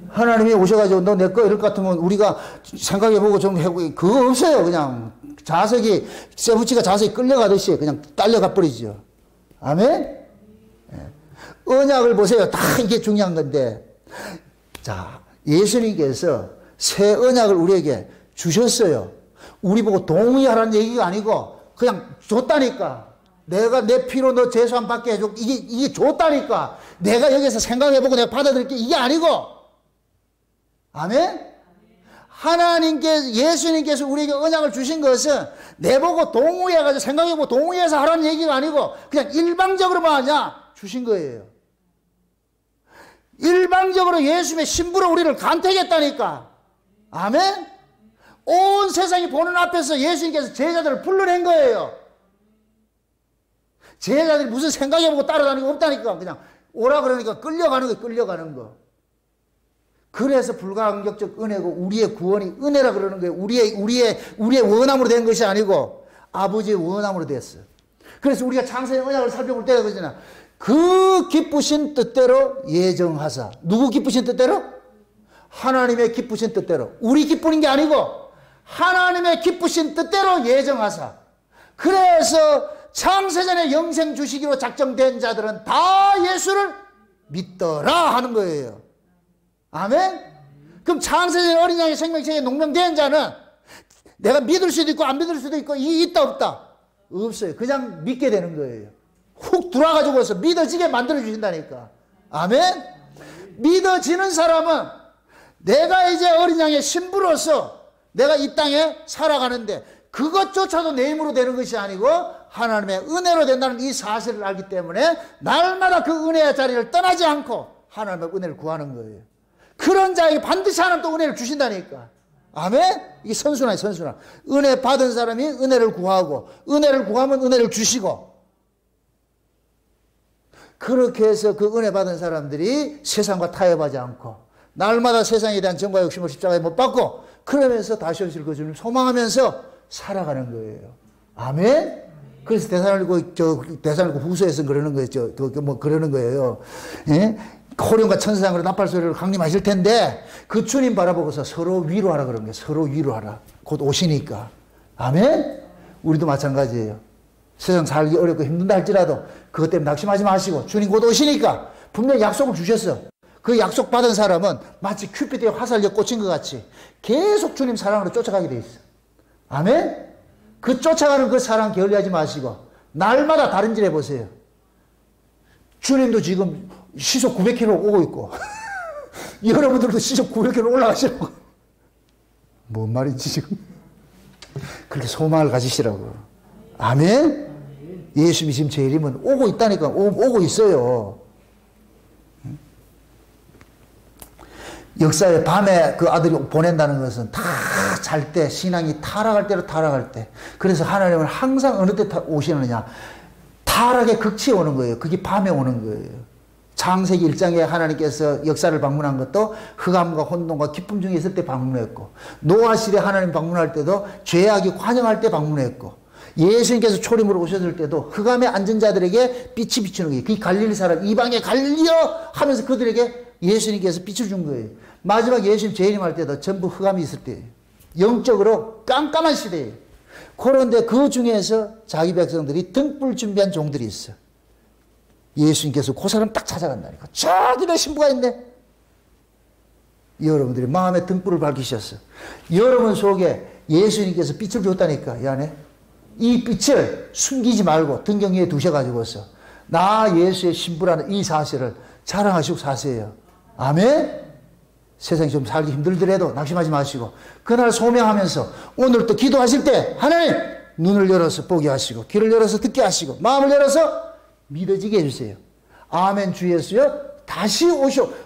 하나님이 오셔가지고 너 내 거 이럴 것 같으면 우리가 생각해보고 좀 해보고 그거 없어요. 그냥 자석이 세부치가 자석이 끌려가듯이 그냥 딸려가 버리죠. 아멘? 언약을 보세요. 다 이게 중요한 건데 자 예수님께서 새 언약을 우리에게 주셨어요. 우리 보고 동의하라는 얘기가 아니고 그냥 줬다니까. 내가 내 피로 너 죄수함 받게 해줘. 이게 줬다니까. 내가 여기서 생각해보고 내가 받아들일게 이게 아니고. 아멘? 예수님께서 우리에게 언약을 주신 것은 내보고 동의해가지고 생각해보고 동의해서 하라는 얘기가 아니고 그냥 일방적으로만 하냐 주신 거예요. 일방적으로 예수님의 신부로 우리를 간택했다니까. 아멘? 온 세상이 보는 앞에서 예수님께서 제자들을 불러낸 거예요. 제자들이 무슨 생각해보고 따라다니는 거 없다니까. 그냥 오라 그러니까 끌려가는 거 끌려가는 거. 그래서 불가항력적 은혜고 우리의 구원이 은혜라 그러는 거예요. 우리의 원함으로 된 것이 아니고 아버지의 원함으로 됐어요. 그래서 우리가 창세의 언약을 살펴볼 때가 그러잖아. 그 기쁘신 뜻대로 예정하사. 누구 기쁘신 뜻대로? 하나님의 기쁘신 뜻대로. 우리 기쁘는 게 아니고 하나님의 기쁘신 뜻대로 예정하사. 그래서 창세전에 영생 주시기로 작정된 자들은 다 예수를 믿더라 하는 거예요. 아멘? 그럼 창세전에 어린 양의 생명책에 농명된 자는 내가 믿을 수도 있고 안 믿을 수도 있고 있다 없다? 없어요. 그냥 믿게 되는 거예요. 훅 들어와가지고서 믿어지게 만들어 주신다니까. 아멘? 믿어지는 사람은 내가 이제 어린 양의 신부로서 내가 이 땅에 살아가는데 그것조차도 내 힘으로 되는 것이 아니고 하나님의 은혜로 된다는 이 사실을 알기 때문에 날마다 그 은혜의 자리를 떠나지 않고 하나님의 은혜를 구하는 거예요. 그런 자에게 반드시 하나님 또 은혜를 주신다니까. 아멘? 이게 선순환이에요, 선순환. 은혜 받은 사람이 은혜를 구하고 은혜를 구하면 은혜를 주시고 그렇게 해서 그 은혜 받은 사람들이 세상과 타협하지 않고 날마다 세상에 대한 정과 욕심을 십자가에 못 받고 그러면서 다시 오실 것을 소망하면서 살아가는 거예요. 아멘? 그래서 데살로니가 후서에서 그러는 거예요. 그러는 거예요. 예? 호련과 천사장으로 나팔 소리를 강림하실 텐데 그 주님 바라보고서 서로 위로하라 그런 거예요. 서로 위로하라. 곧 오시니까. 아멘? 우리도 마찬가지예요. 세상 살기 어렵고 힘든다 할지라도 그것 때문에 낙심하지 마시고 주님 곧 오시니까 분명히 약속을 주셨어. 그 약속 받은 사람은 마치 큐피드의 화살에 꽂힌 것 같이 계속 주님 사랑으로 쫓아가게 돼 있어. 아멘? 그 쫓아가는 그 사랑 게을리하지 마시고 날마다 다른 길 해보세요. 주님도 지금 시속 900km 오고 있고 여러분들도 시속 900km 올라가시라고. 뭔 말인지 지금. 그렇게 소망을 가지시라고. 아멘? 예수님이 지금 제 이름은 오고 있다니까. 오고 있어요. 역사에 밤에 그 아들이 보낸다는 것은 다 잘 때, 신앙이 타락할 때로 타락할 때. 그래서 하나님은 항상 어느 때 오시느냐. 타락의 극치에 오는 거예요. 그게 밤에 오는 거예요. 창세기 1장에 하나님께서 역사를 방문한 것도 흑암과 혼돈과 기쁨 중에 있을 때 방문했고 노아 시대 하나님 방문할 때도 죄악이 관영할 때 방문했고 예수님께서 초림으로 오셨을 때도 흑암에 앉은 자들에게 빛이 비추는 거예요. 그 갈릴리 사람 이방에 갈려 하면서 그들에게 예수님께서 빛을 준 거예요. 마지막 예수님 재림할 때도 전부 흑암이 있을 때예요. 영적으로 깜깜한 시대예요. 그런데 그 중에서 자기 백성들이 등불 준비한 종들이 있어. 예수님께서 그 사람 딱 찾아간다니까. 저기도 신부가 있네. 여러분들이 마음에 등불을 밝히셨어. 여러분 속에 예수님께서 빛을 줬다니까. 이 안에 이 빛을 숨기지 말고 등경 위에 두셔가지고서 나 예수의 신부라는 이 사실을 자랑하시고 사세요. 아멘? 세상이 좀 살기 힘들더라도 낙심하지 마시고 그날 소명하면서 오늘 또 기도하실 때 하나님 눈을 열어서 보게 하시고 귀를 열어서 듣게 하시고 마음을 열어서 믿어지게 해주세요. 아멘 주 예수여 다시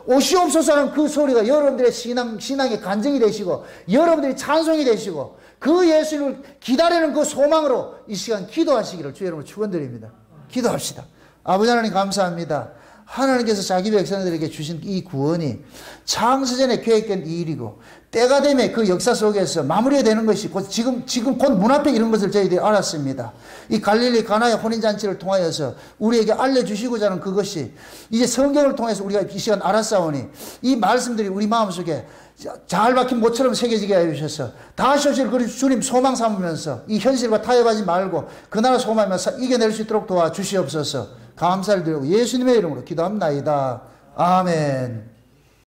오시옵소서는 그 소리가 여러분들의 신앙의 간증이 되시고 여러분들이 찬송이 되시고 그 예수를 기다리는 그 소망으로 이 시간 기도하시기를 주 여러분 축원드립니다. 기도합시다. 아버지 하나님 감사합니다. 하나님께서 자기 백성들에게 주신 이 구원이 창세전에 계획된 이 일이고 때가 되면 그 역사 속에서 마무리가 되는 것이 지금 곧 문 앞에 이런 것을 저희들이 알았습니다. 이 갈릴리 가나의 혼인잔치를 통하여서 우리에게 알려주시고자 하는 그것이 이제 성경을 통해서 우리가 이 시간 알았사오니 이 말씀들이 우리 마음속에 잘 박힌 못처럼 새겨지게 해주셔서 다시 오실 그 주님 소망 삼으면서 이 현실과 타협하지 말고 그 나라 소망하면서 이겨낼 수 있도록 도와주시옵소서. 감사를 드리고 예수님의 이름으로 기도합니다. 아멘.